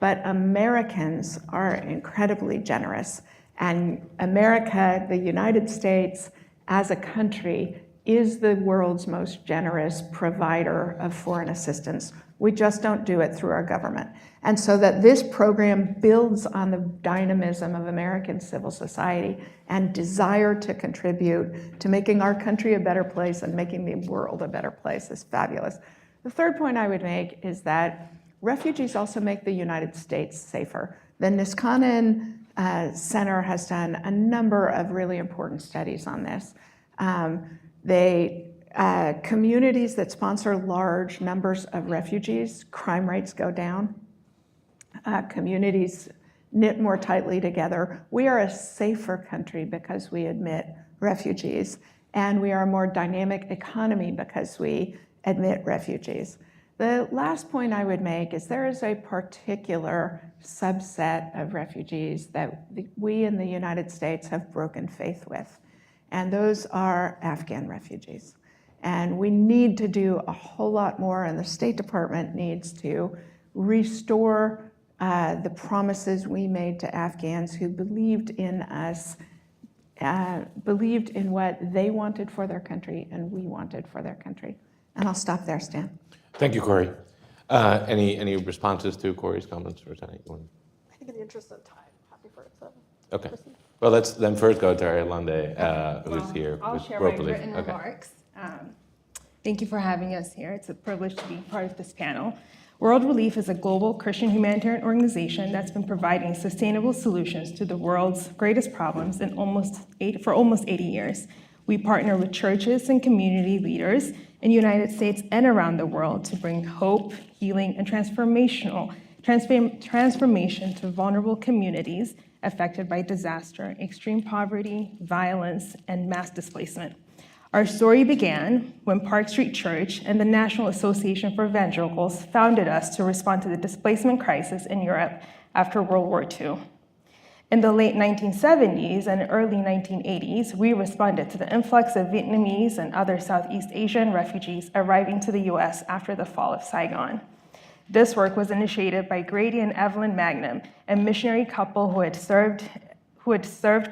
but Americans are incredibly generous. And America, the United States, as a country, is the world's most generous provider of foreign assistance. We just don't do it through our government. And so that this program builds on the dynamism of American civil society and desire to contribute to making our country a better place and making the world a better place is fabulous. The third point I would make is that refugees also make the United States safer. The Niskanen Center has done a number of really important studies on this. Communities that sponsor large numbers of refugees, crime rates go down. Communities knit more tightly together. We are a safer country because we admit refugees, and we are a more dynamic economy because we admit refugees. The last point I would make is there is a particular subset of refugees that we in the United States have broken faith with, and those are Afghan refugees. And we need to do a whole lot more, and the State Department needs to restore the promises we made to Afghans who believed in us, believed in what they wanted for their country and we wanted for their country. And I'll stop there, Stan. Thank you, Corey. Any responses to Corey's comments or anything? I think in the interest of time, happy for it. So. Okay. Well, let's then first go to Arielande, who's here. I'll with share World my Relief. written Okay. remarks. Thank you for having us here. It's a privilege to be part of this panel. World Relief is a global Christian humanitarian organization that's been providing sustainable solutions to the world's greatest problems for almost 80 years. We partner with churches and community leaders in the United States and around the world to bring hope, healing, and transformation to vulnerable communities affected by disaster, extreme poverty, violence, and mass displacement. Our story began when Park Street Church and the National Association for Evangelicals founded us to respond to the displacement crisis in Europe after World War II. In the late 1970s and early 1980s, we responded to the influx of Vietnamese and other Southeast Asian refugees arriving to the US after the fall of Saigon. This work was initiated by Grady and Evelyn Magnum, a missionary couple who had served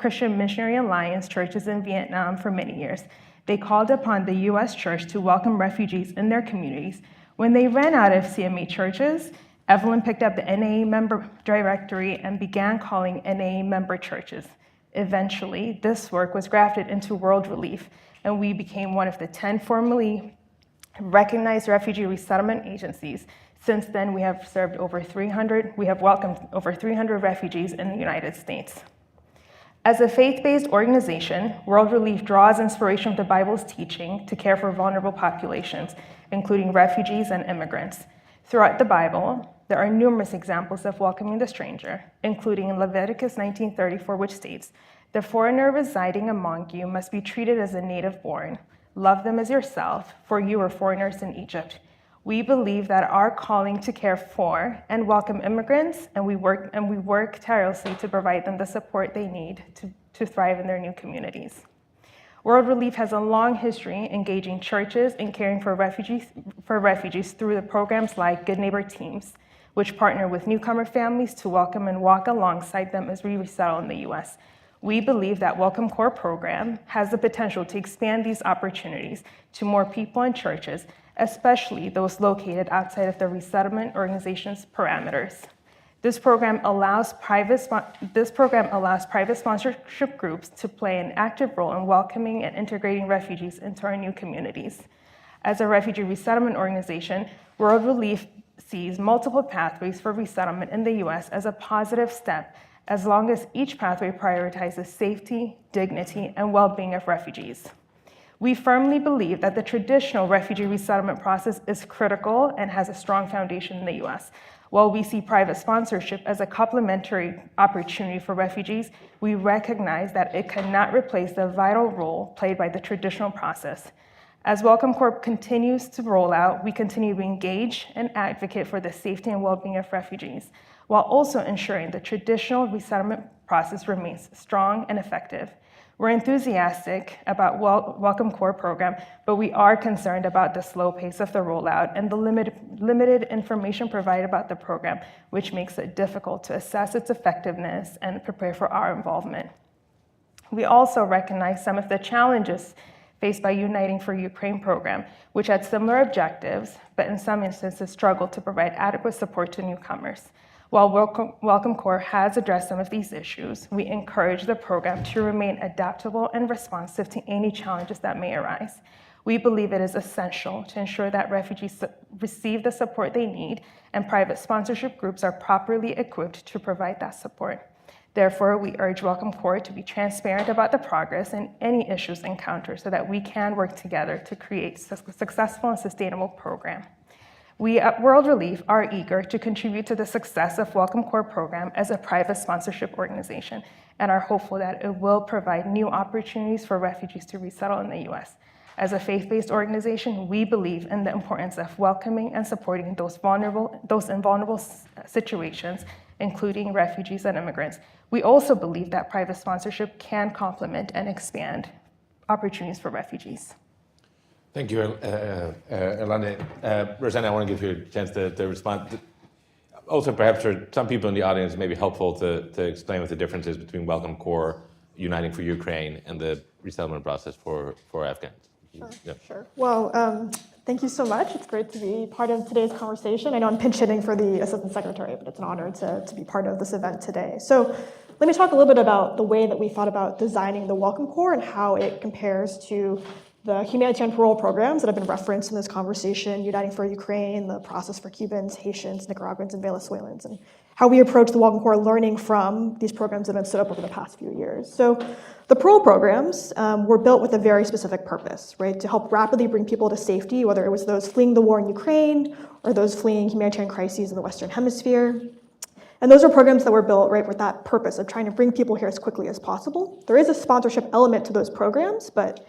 Christian Missionary Alliance churches in Vietnam for many years. They called upon the U.S. Church to welcome refugees in their communities. When they ran out of CMA churches, Evelyn picked up the NAA member directory and began calling NAA member churches. Eventually, this work was grafted into World Relief, and we became one of the 10 formally recognized refugee resettlement agencies. Since then, we have welcomed over 300 refugees in the United States. As a faith-based organization, World Relief draws inspiration from the Bible's teaching to care for vulnerable populations, including refugees and immigrants. Throughout the Bible, there are numerous examples of welcoming the stranger, including in Leviticus 19:34, which states, "The foreigner residing among you must be treated as a native born. Love them as yourself, for you were foreigners in Egypt." We believe that our calling to care for and welcome immigrants, and we work tirelessly to provide them the support they need to thrive in their new communities. World Relief has a long history engaging churches in caring for refugees through the programs like Good Neighbor Teams, which partner with newcomer families to welcome and walk alongside them as we resettle in the U.S. We believe that Welcome Core program has the potential to expand these opportunities to more people and churches, especially those located outside of the resettlement organization's parameters. This program allows private sponsorship groups to play an active role in welcoming and integrating refugees into our new communities. As a refugee resettlement organization, World Relief sees multiple pathways for resettlement in the U.S. as a positive step, as long as each pathway prioritizes safety, dignity, and well-being of refugees. We firmly believe that the traditional refugee resettlement process is critical and has a strong foundation in the U.S. While we see private sponsorship as a complementary opportunity for refugees, we recognize that it cannot replace the vital role played by the traditional process. As Welcome Corp continues to roll out, we continue to engage and advocate for the safety and well-being of refugees, while also ensuring the traditional resettlement process remains strong and effective. We're enthusiastic about Welcome Core program, but we are concerned about the slow pace of the rollout and the limited information provided about the program, which makes it difficult to assess its effectiveness and prepare for our involvement. We also recognize some of the challenges faced by Uniting for Ukraine program, which had similar objectives, but in some instances struggled to provide adequate support to newcomers. While Welcome Core has addressed some of these issues, we encourage the program to remain adaptable and responsive to any challenges that may arise. We believe it is essential to ensure that refugees receive the support they need and private sponsorship groups are properly equipped to provide that support. Therefore, we urge Welcome Core to be transparent about the progress and any issues encountered so that we can work together to create a successful and sustainable program. We at World Relief are eager to contribute to the success of Welcome Core program as a private sponsorship organization and are hopeful that it will provide new opportunities for refugees to resettle in the U.S. As a faith-based organization, we believe in the importance of welcoming and supporting those in vulnerable situations, including refugees and immigrants. We also believe that private sponsorship can complement and expand opportunities for refugees. Thank you, Erlande. Rosanna, I want to give you a chance to respond. Also, perhaps for some people in the audience, it may be helpful to explain what the difference is between Welcome Core, Uniting for Ukraine, and the resettlement process for Afghans. Sure, Yeah. sure. Well, thank you so much. It's great to be part of today's conversation. I know I'm pinch hitting for the Assistant Secretary, but it's an honor to be part of this event today. So let me talk a little bit about the way that we thought about designing the Welcome Core and how it compares to the humanitarian parole programs that have been referenced in this conversation, Uniting for Ukraine, the process for Cubans, Haitians, Nicaraguans, and Venezuelans, and how we approach the Welcome Core learning from these programs that have been stood up over the past few years. So the parole programs were built with a very specific purpose, right? To help rapidly bring people to safety, whether it was those fleeing the war in Ukraine or those fleeing humanitarian crises in the Western Hemisphere. And those are programs that were built, right, with that purpose of trying to bring people here as quickly as possible. There is a sponsorship element to those programs, but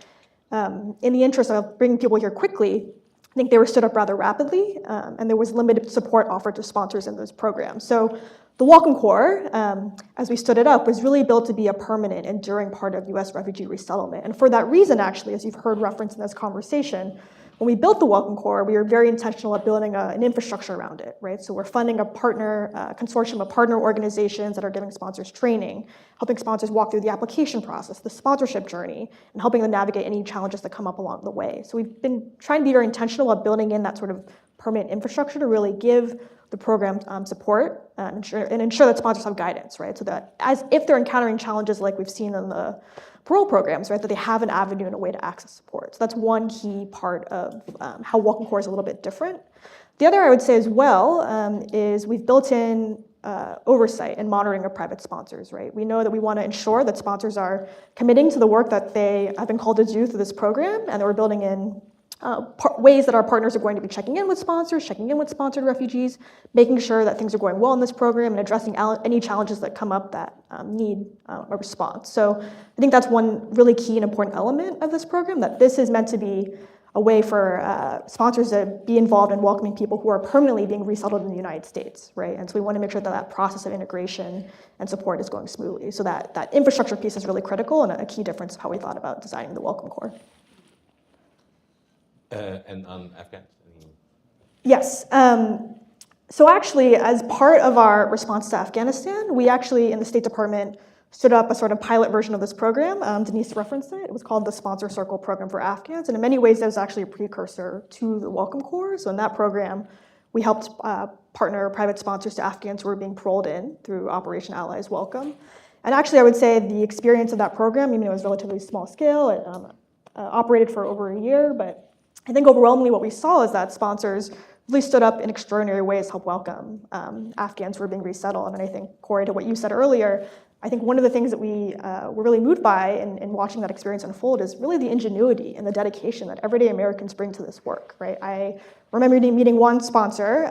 in the interest of bringing people here quickly, I think they were stood up rather rapidly, and there was limited support offered to sponsors in those programs. So the Welcome Core, as we stood it up, was really built to be a permanent, enduring part of U.S. refugee resettlement. And for that reason, actually, as you've heard referenced in this conversation, when we built the Welcome Core, we were very intentional at building an infrastructure around it, right? So we're funding a consortium of partner organizations that are giving sponsors training, helping sponsors walk through the application process, the sponsorship journey, and helping them navigate any challenges that come up along the way. So we've been trying to be very intentional about building in that sort of permanent infrastructure to really give the program support and ensure that sponsors have guidance, right? So that as if they're encountering challenges like we've seen in the parole programs, right, that they have an avenue and a way to access support. So that's one key part of how Welcome Core is a little bit different. The other I would say as well is we've built in oversight and monitoring of private sponsors, right? We know that we want to ensure that sponsors are committing to the work that they have been called to do through this program, and that we're building in ways that our partners are going to be checking in with sponsors, checking in with sponsored refugees, making sure that things are going well in this program, and addressing any challenges that come up that need a response. So I think that's one really key and important element of this program, that this is meant to be a way for sponsors to be involved in welcoming people who are permanently being resettled in the United States, right? And so we want to make sure that that process of integration and support is going smoothly. So that infrastructure piece is really critical and a key difference of how we thought about designing the Welcome Corps. And on Afghanistan? Yes. So actually, as part of our response to Afghanistan, we actually, in the State Department, stood up a sort of pilot version of this program. Denise referenced it. It was called the Sponsor Circle Program for Afghans. And in many ways, that was actually a precursor to the Welcome Corps. So in that program, we helped partner private sponsors to Afghans who were being paroled in through Operation Allies Welcome. And actually, I would say the experience of that program, even though it was relatively small scale, it operated for over a year, but I think overwhelmingly what we saw is that sponsors really stood up in extraordinary ways to help welcome Afghans who were being resettled. And I think, Corey, to what you said earlier, I think one of the things that we were really moved by in watching that experience unfold is really the ingenuity and the dedication that everyday Americans bring to this work, right? I remember meeting one sponsor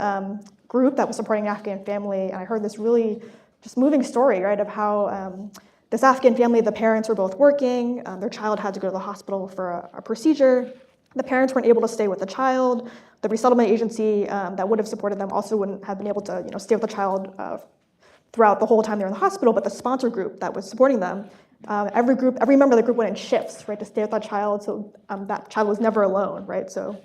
group that was supporting an Afghan family, and I heard this really just moving story, right, of how this Afghan family, the parents were both working, their child had to go to the hospital for a procedure. The parents weren't able to stay with the child. The resettlement agency that would have supported them also wouldn't have been able to, stay with the child throughout the whole time they were in the hospital. But the sponsor group that was supporting them, every member of the group went in shifts, right, to stay with that child. So that child was never alone, right? So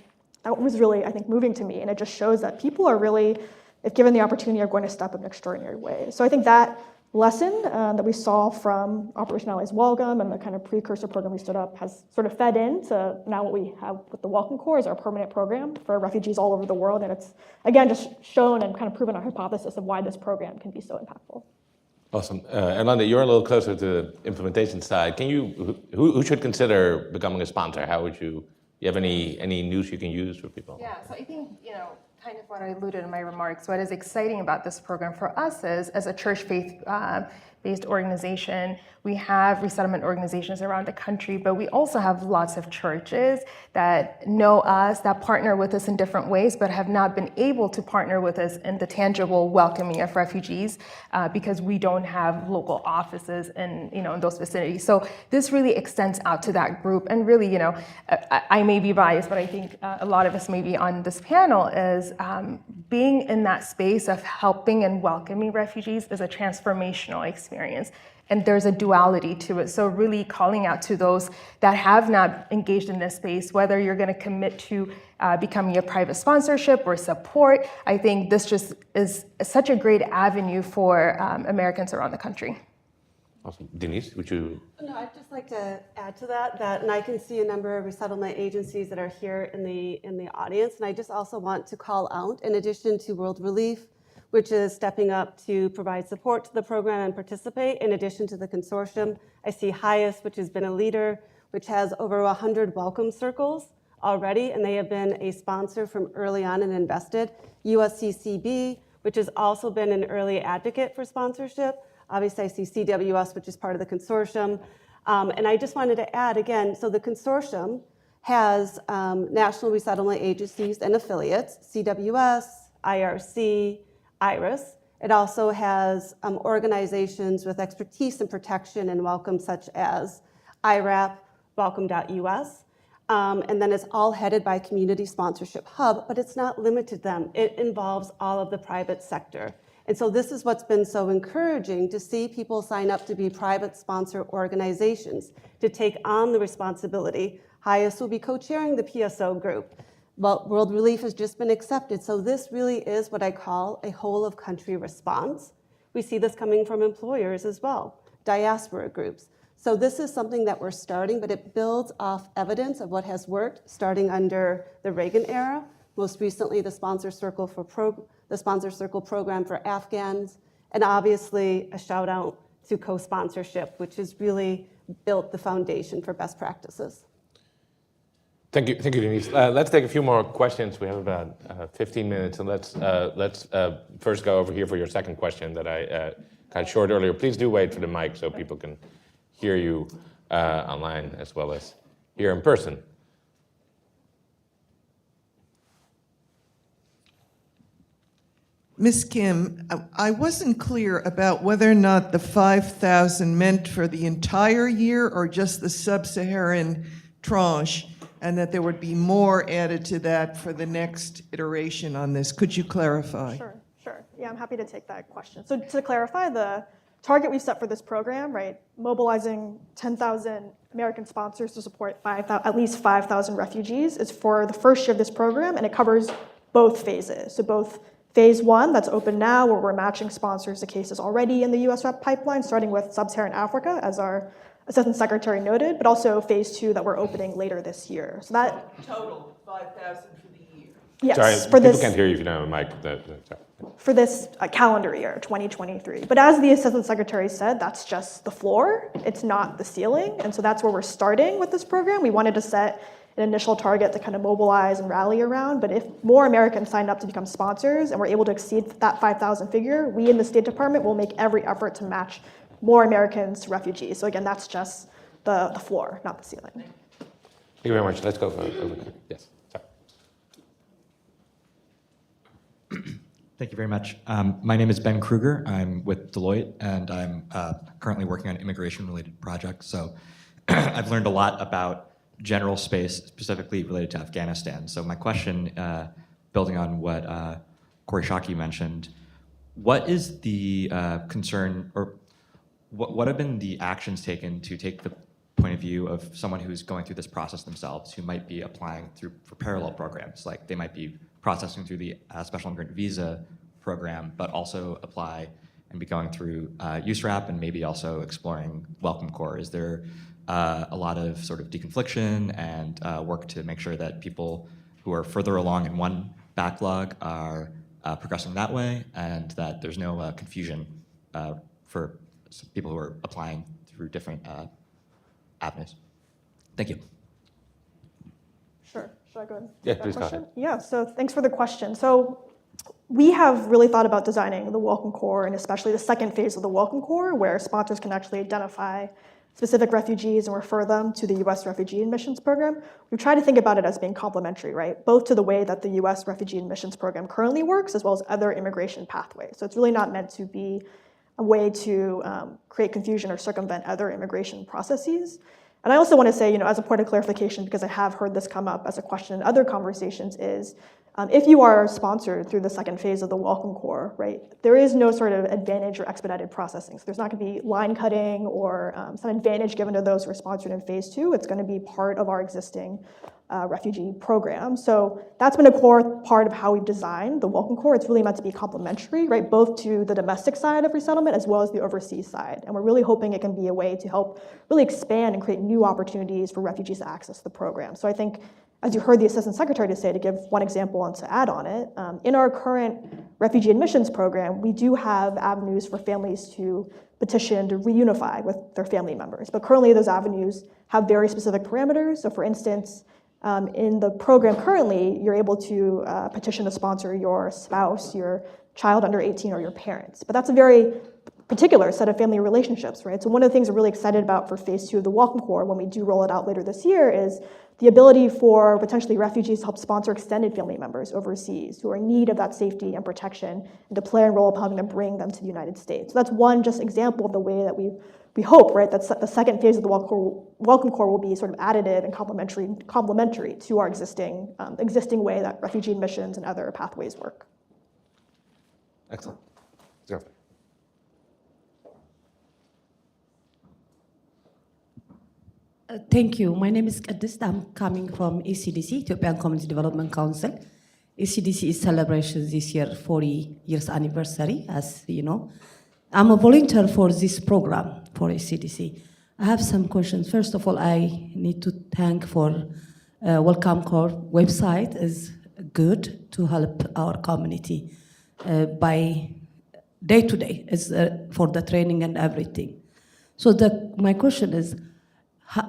that was really, I think, moving to me, and it just shows that people are really, if given the opportunity, are going to step up in extraordinary ways. So I think that lesson that we saw from Operation Allies Welcome and the kind of precursor program we stood up has sort of fed into now what we have with the Welcome Corps as our permanent program for refugees all over the world. And it's, again, just shown and kind of proven our hypothesis of why this program can be so impactful. Awesome. And Landa, you're a little closer to the implementation side. Can you, who should consider becoming a sponsor? How would you have any news you can use for people? Yeah, so I think, kind of what I alluded in my remarks, what is exciting about this program for us is, as a church faith-based organization, we have resettlement organizations around the country, but we also have lots of churches that know us, that partner with us in different ways, but have not been able to partner with us in the tangible welcoming of refugees because we don't have local offices in those vicinities. So this really extends out to that group. And really, I may be biased, but I think a lot of us maybe on this panel is being in that space of helping and welcoming refugees is a transformational experience. And there's a duality to it. So really calling out to those that have not engaged in this space, whether you're going to commit to becoming a private sponsorship or support, I think this just is such a great avenue for Americans around the country. Awesome. Denise, would you? No, I'd just like to add to that, and I can see a number of resettlement agencies that are here in the audience, and I just also want to call out, in addition to World Relief, which is stepping up to provide support to the program and participate. In addition to the consortium, I see Highest, which has been a leader, which has over 100 welcome circles already, and they have been a sponsor from early on and invested. USCCB, which has also been an early advocate for sponsorship. Obviously, I see CWS, which is part of the consortium. And I just wanted to add again, so the consortium has national resettlement agencies and affiliates, CWS, IRC, IRIS. It also has organizations with expertise in protection and welcome, such as IRAP, Welcome.us. And then it's all headed by Community Sponsorship Hub, but it's not limited to them. It involves all of the private sector. And so this is what's been so encouraging, to see people sign up to be private sponsor organizations, to take on the responsibility. Highest will be co-chairing the PSO group. Well, World Relief has just been accepted. So this really is what I call a whole of country response. We see this coming from employers as well, diaspora groups. So this is something that we're starting, but it builds off evidence of what has worked, starting under the Reagan era, most recently the Sponsor Circle program for Afghans, and obviously a shout out to co-sponsorship, which has really built the foundation for best practices. Thank you, Denise. Let's take a few more questions. We have about 15 minutes, and let's first go over here for your second question that I cut short earlier. Please do wait for the mic so people can hear you online as well as here in person. Ms. Kim, I wasn't clear about whether or not the 5,000 meant for the entire year or just the sub-Saharan tranche, and that there would be more added to that for the next iteration on this. Could you clarify? Sure. Yeah, I'm happy to take that question. So to clarify, the target we've set for this program, right, mobilizing 10,000 American sponsors to support at least 5,000 refugees is for the first year of this program, and it covers both phases. So both Phase 1, that's open now, where we're matching sponsors to cases already in the U.S. pipeline, starting with Sub-Saharan Africa, as our Assistant Secretary noted, but also Phase 2 that we're opening later this year. So that Total, 5,000 for the year. yes, Sorry, for people this can't hear you if you don't have a mic. Sorry. for this calendar year, 2023. But as the Assistant Secretary said, that's just the floor. It's not the ceiling. And so that's where we're starting with this program. We wanted to set an initial target to kind of mobilize and rally around. But if more Americans sign up to become sponsors and we're able to exceed that 5,000 figure, we in the State Department will make every effort to match more Americans to refugees. So again, that's just the floor, not the ceiling. Thank you very much. Let's go over there. Yes. Sorry. Thank you very much. My name is Ben Kruger. I'm with Deloitte, and I'm currently working on immigration-related projects. So I've learned a lot about general space, specifically related to Afghanistan. So my question, building on what Corey Shockey mentioned, what is the concern, or what have been the actions taken to take the point of view of someone who's going through this process themselves, who might be applying for parallel programs, like they might be processing through the special immigrant visa program, but also apply and be going through USRAP and maybe also exploring Welcome Corps? Is there a lot of sort of deconfliction and work to make sure that people who are further along in one backlog are progressing that way, and that there's no confusion for people who are applying through different avenues? Thank you. Sure. Should I go ahead? Yeah, please go ahead. Yeah, so thanks for the question. So we have really thought about designing the Welcome Corps, and especially the second phase of the Welcome Corps, where sponsors can actually identify specific refugees and refer them to the U.S. Refugee Admissions Program. We've tried to think about it as being complementary, right? Both to the way that the U.S. Refugee Admissions Program currently works, as well as other immigration pathways. So it's really not meant to be a way to create confusion or circumvent other immigration processes. And I also want to say, as a point of clarification, because I have heard this come up as a question in other conversations, is if you are sponsored through the second phase of the Welcome Corps, right, there is no sort of advantage or expedited processing. So there's not going to be line cutting or some advantage given to those who are sponsored in phase 2. It's going to be part of our existing refugee program. So that's been a core part of how we've designed the Welcome Corps. It's really meant to be complementary, right, both to the domestic side of resettlement as well as the overseas side. And we're really hoping it can be a way to help really expand and create new opportunities for refugees to access the program. So I think, as you heard the Assistant Secretary say, to give one example and to add on it, in our current refugee admissions program, we do have avenues for families to petition to reunify with their family members. But currently those avenues have very specific parameters. So for instance, in the program currently, you're able to petition to sponsor your spouse, your child under 18, or your parents. But that's a very particular set of family relationships, right? So one of the things we're really excited about for phase 2 of the Welcome Corps, when we do roll it out later this year, is the ability for potentially refugees to help sponsor extended family members overseas who are in need of that safety and protection, and to play a role of helping to bring them to the United States. So that's one just example of the way that we hope, right, that the second phase of the Welcome Corps will be sort of additive and complementary to our existing way that refugee admissions and other pathways work. Excellent. Let's go. Thank you. My name is Kadis. I'm coming from ECDC, Ethiopian Community Development Council. ECDC is celebrating this year 40 years anniversary, as you know. I'm a volunteer for this program for ECDC. I have some questions. First of all, I need to thank for Welcome Corps website is good to help our community by day to day is for the training and everything. So my question is,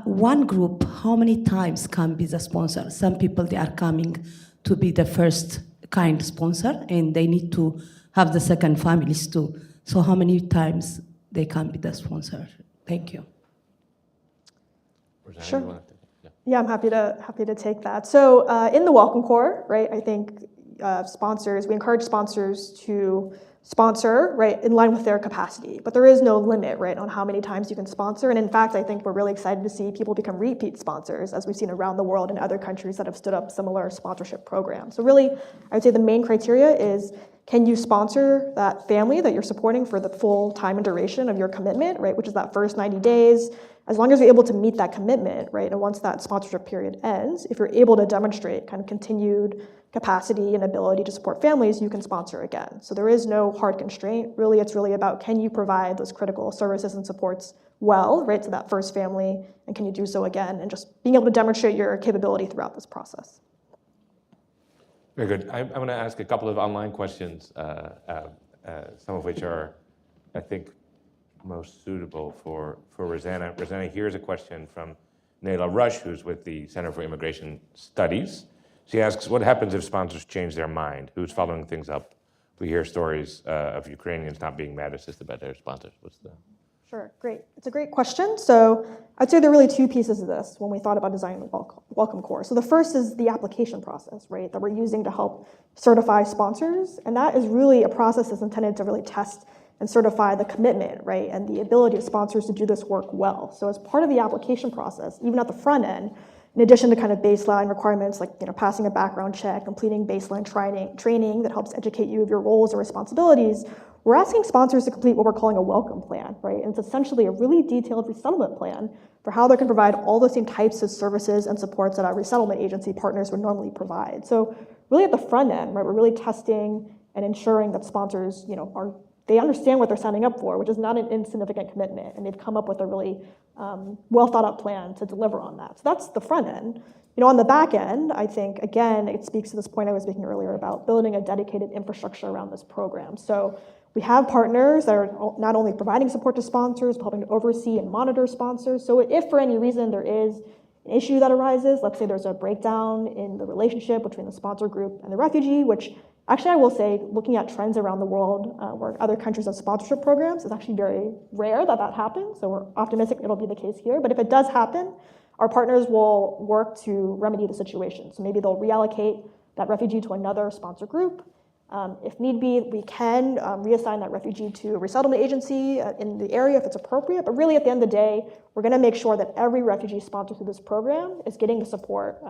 one group, how many times can be the sponsor? Some people, they are coming to be the first kind sponsor, and they need to have the second families too. So how many times they can be the sponsor? Thank you. Rosanna, Sure. you wanna take it? Yeah. Yeah, I'm happy to take that. So in the Welcome Corps, right, I think we encourage sponsors to sponsor, right, in line with their capacity. But there is no limit, right, on how many times you can sponsor. And in fact, I think we're really excited to see people become repeat sponsors, as we've seen around the world in other countries that have stood up similar sponsorship programs. So really, I would say the main criteria is, can you sponsor that family that you're supporting for the full time and duration of your commitment, right, which is that first 90 days? As long as you're able to meet that commitment, right, and once that sponsorship period ends, if you're able to demonstrate kind of continued capacity and ability to support families, you can sponsor again. So there is no hard constraint. Really, it's really about, can you provide those critical services and supports well, right, to that first family, and can you do so again, and just being able to demonstrate your capability throughout this process. Very good. I'm going to ask a couple of online questions, some of which are, I think, most suitable for Rosanna. Rosanna, here's a question from Nayla Rush, who's with the Center for Immigration Studies. She asks, what happens if sponsors change their mind? Who's following things up? We hear stories of Ukrainians not being mad assisted by their sponsors. Sure, great. It's a great question. So I'd say there are really two pieces of this when we thought about designing the Welcome Corps. So the first is the application process, right, that we're using to help certify sponsors. And that is really a process that's intended to really test and certify the commitment, right, and the ability of sponsors to do this work well. So as part of the application process, even at the front end, in addition to kind of baseline requirements like, passing a background check, completing baseline training that helps educate you of your roles and responsibilities, we're asking sponsors to complete what we're calling a welcome plan, right? And it's essentially a really detailed resettlement plan for how they can provide all the same types of services and supports that our resettlement agency partners would normally provide. So really at the front end, right, we're really testing and ensuring that sponsors, they understand what they're signing up for, which is not an insignificant commitment, and they've come up with a really well thought out plan to deliver on that. So that's the front end. On the back end, I think, again, it speaks to this point I was making earlier about building a dedicated infrastructure around this program. So we have partners that are not only providing support to sponsors, but helping to oversee and monitor sponsors. So if for any reason there is an issue that arises, let's say there's a breakdown in the relationship between the sponsor group and the refugee, which actually I will say, looking at trends around the world where other countries have sponsorship programs, it's actually very rare that happens. So we're optimistic it'll be the case here. But if it does happen, our partners will work to remedy the situation. So maybe they'll reallocate that refugee to another sponsor group. If need be, we can reassign that refugee to a resettlement agency in the area if it's appropriate. But really, at the end of the day, we're going to make sure that every refugee sponsored through this program is getting the support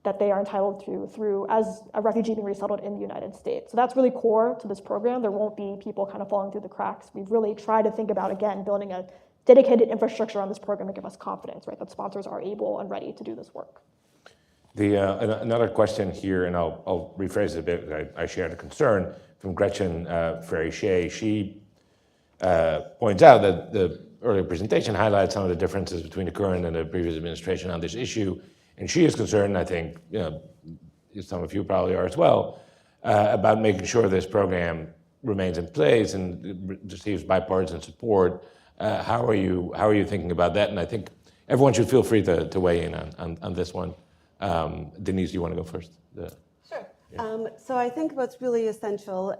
that they are entitled to through as a refugee being resettled in the United States. So that's really core to this program. There won't be people kind of falling through the cracks. We've really tried to think about, again, building a dedicated infrastructure on this program to give us confidence, right, that sponsors are able and ready to do this work. Another question here, and I'll rephrase it a bit. I shared a concern from Gretchen Ferry-Shea. She points out that the earlier presentation highlights some of the differences between the current and the previous administration on this issue. And she is concerned, I think, some of you probably are as well, about making sure this program remains in place and receives bipartisan support. How are you thinking about that? And I think everyone should feel free to weigh in on this one. Denise, do you want to go first? Sure. So I think what's really essential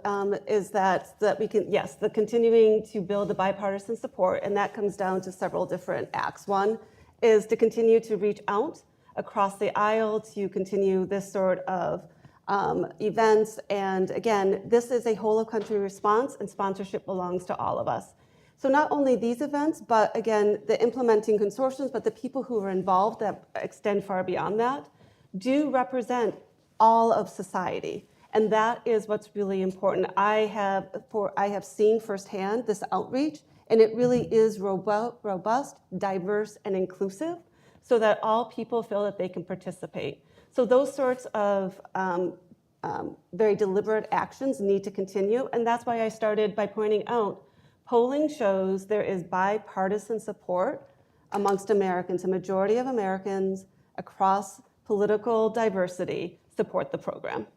is that we can, the continuing to build the bipartisan support, and that comes down to several different acts. One is to continue to reach out across the aisle to continue this sort of events. And again, this is a whole of country response, and sponsorship belongs to all of us. So not only these events, but again, the implementing consortiums, but the people who are involved that extend far beyond that, do represent all of society. And that is what's really important. I have seen firsthand this outreach, and it really is robust, diverse, and inclusive, so that all people feel that they can participate. So those sorts of very deliberate actions need to continue, and that's why I started by pointing out polling shows there is bipartisan support amongst Americans. A majority of Americans across political diversity support the program.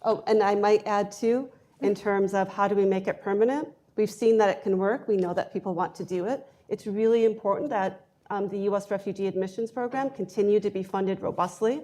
Oh, and I might add too, in terms of how do we make it permanent, we've seen that it can work. We know that people want to do it. It's really important that the U.S. Refugee Admissions Program continue to be funded robustly,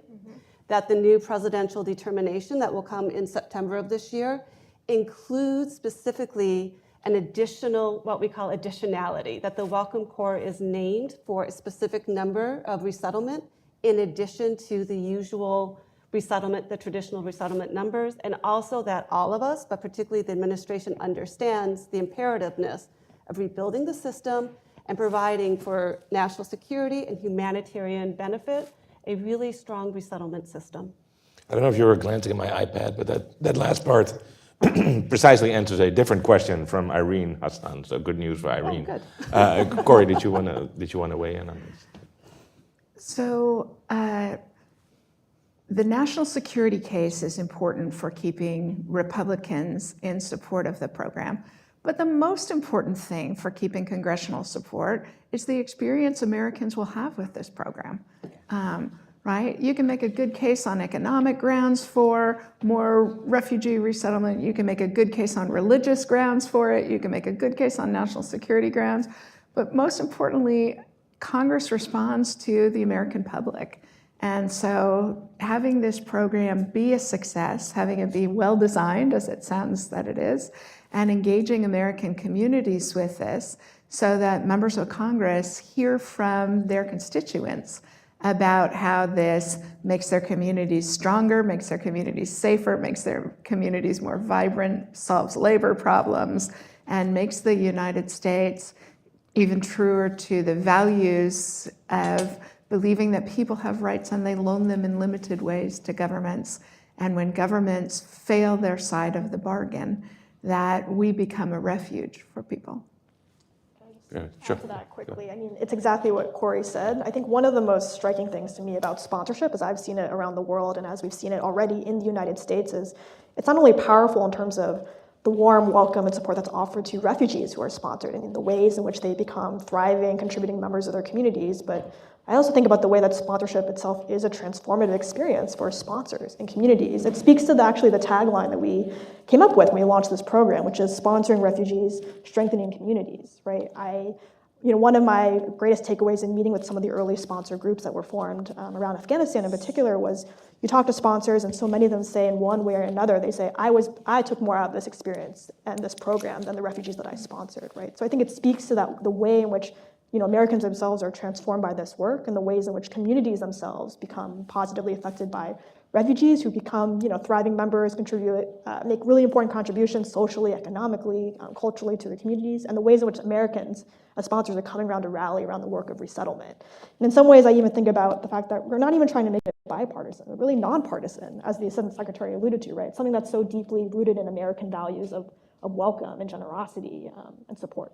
that the new presidential determination that will come in September of this year includes specifically an additional, what we call additionality, that the Welcome Corps is named for a specific number of resettlement in addition to the usual resettlement, the traditional resettlement numbers, and also that all of us, but particularly the administration, understands the imperativeness of rebuilding the system and providing for national security and humanitarian benefit a really strong resettlement system. I don't know if you were glancing at my iPad, but that last part precisely answers a different question from Irene Hassan. So good news for Irene. Oh, good. Corey, did you want to weigh in on this? So the national security case is important for keeping Republicans in support of the program. But the most important thing for keeping congressional support is the experience Americans will have with this program, right? You can make a good case on economic grounds for more refugee resettlement. You can make a good case on religious grounds for it. You can make a good case on national security grounds. But most importantly, Congress responds to the American public. And so having this program be a success, having it be well-designed, as it sounds that it is, and engaging American communities with this so that members of Congress hear from their constituents about how this makes their communities stronger, makes their communities safer, makes their communities more vibrant, solves labor problems, and makes the United States even truer to the values of believing that people have rights and they loan them in limited ways to governments. And when governments fail their side of the bargain, that we become a refuge for people. Sure. To that quickly. I mean, it's exactly what Corey said. I think one of the most striking things to me about sponsorship, as I've seen it around the world and as we've seen it already in the United States, is it's not only powerful in terms of the warm welcome and support that's offered to refugees who are sponsored and the ways in which they become thriving, contributing members of their communities, but I also think about the way that sponsorship itself is a transformative experience for sponsors and communities. It speaks to actually the tagline that we came up with when we launched this program, which is sponsoring refugees, strengthening communities, right? One of my greatest takeaways in meeting with some of the early sponsor groups that were formed around Afghanistan in particular was you talk to sponsors and so many of them say in one way or another, they say, I took more out of this experience and this program than the refugees that I sponsored, right? So I think it speaks to that the way in which Americans themselves are transformed by this work and the ways in which communities themselves become positively affected by refugees who become thriving members, contribute, make really important contributions socially, economically, culturally to their communities, and the ways in which Americans as sponsors are coming around to rally around the work of resettlement. And in some ways, I even think about the fact that we're not even trying to make it bipartisan, we're really nonpartisan, as the Assistant Secretary alluded to, right? Something that's so deeply rooted in American values of welcome and generosity and support.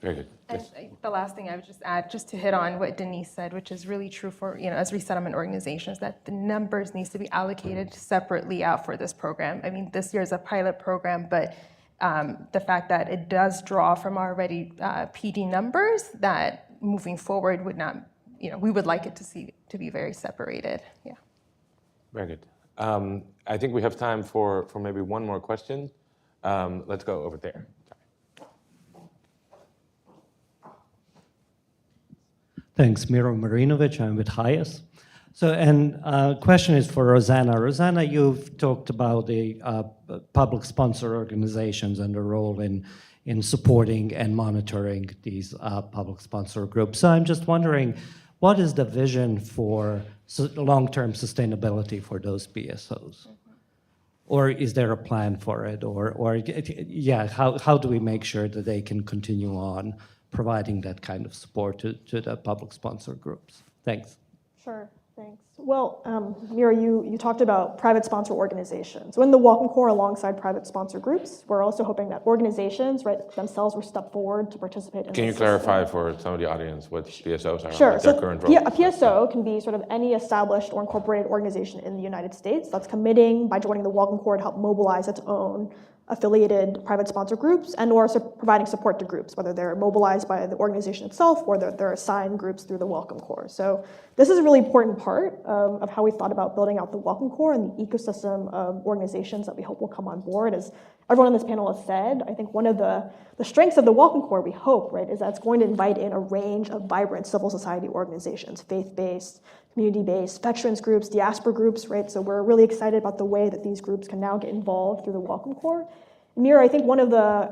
Very good. Yes. The last thing I would just add, just to hit on what Denise said, which is really true for, as resettlement organizations, that the numbers needs to be allocated separately out for this program. I mean, this year is a pilot program, but the fact that it does draw from already PD numbers, that moving forward would not, we would like it to be very separated. Yeah. Very good. I think we have time for maybe one more question. Let's go over there. Thanks, Miro Marinovic. I'm with Hayes. So, and question is for Rosanna. Rosanna, you've talked about the public sponsor organizations and the role in supporting and monitoring these public sponsor groups. So I'm just wondering, what is the vision for long-term sustainability for those PSOs? Or is there a plan for it? How do we make sure that they can continue on providing that kind of support to the public sponsor groups? Thanks. Sure, thanks. Well, Mira, you talked about private sponsor organizations. So in the Welcome Corps, alongside private sponsor groups, we're also hoping that organizations, themselves will step forward to participate in Can you clarify for some of the audience what PSOs are? Sure. Like So their current role? a PSO can be sort of any established or incorporated organization in the United States that's committing by joining the Welcome Corps to help mobilize its own affiliated private sponsor groups and or providing support to groups, whether they're mobilized by the organization itself or they're assigned groups through the Welcome Corps. So this is a really important part of how we thought about building out the Welcome Corps and the ecosystem of organizations that we hope will come on board. As everyone on this panel has said, I think one of the strengths of the Welcome Corps, we hope, right, is that it's going to invite in a range of vibrant civil society organizations, faith-based, community-based, veterans groups, diaspora groups, right? So we're really excited about the way that these groups can now get involved through the Welcome Corps. Mira, I think one of the,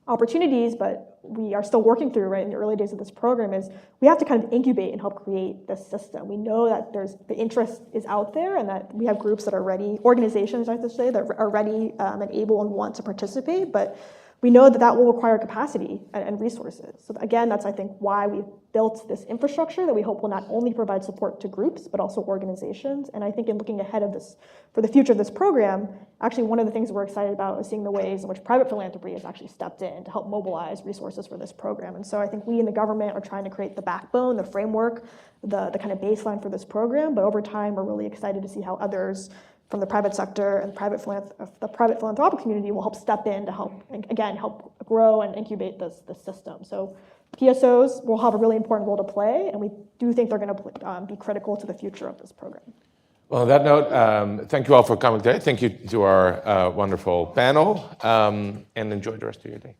opportunities, but we are still working through, right, in the early days of this program is we have to kind of incubate and help create this system. We know that the interest is out there and that we have groups that are ready, organizations, I have to say, that are ready and able and want to participate, but we know that will require capacity and resources. So again, that's, I think, why we've built this infrastructure that we hope will not only provide support to groups, but also organizations. And I think in looking ahead of this, for the future of this program, actually one of the things we're excited about is seeing the ways in which private philanthropy has actually stepped in to help mobilize resources for this program. And so I think we in the government are trying to create the backbone, the framework, the kind of baseline for this program. But over time, we're really excited to see how others from the private sector and the private philanthropic community will help step in to help, again, help grow and incubate this system. So PSOs will have a really important role to play, and we do think they're going to be critical to the future of this program. Well, on that note, thank you all for coming today. Thank you to our wonderful panel, and enjoy the rest of your day.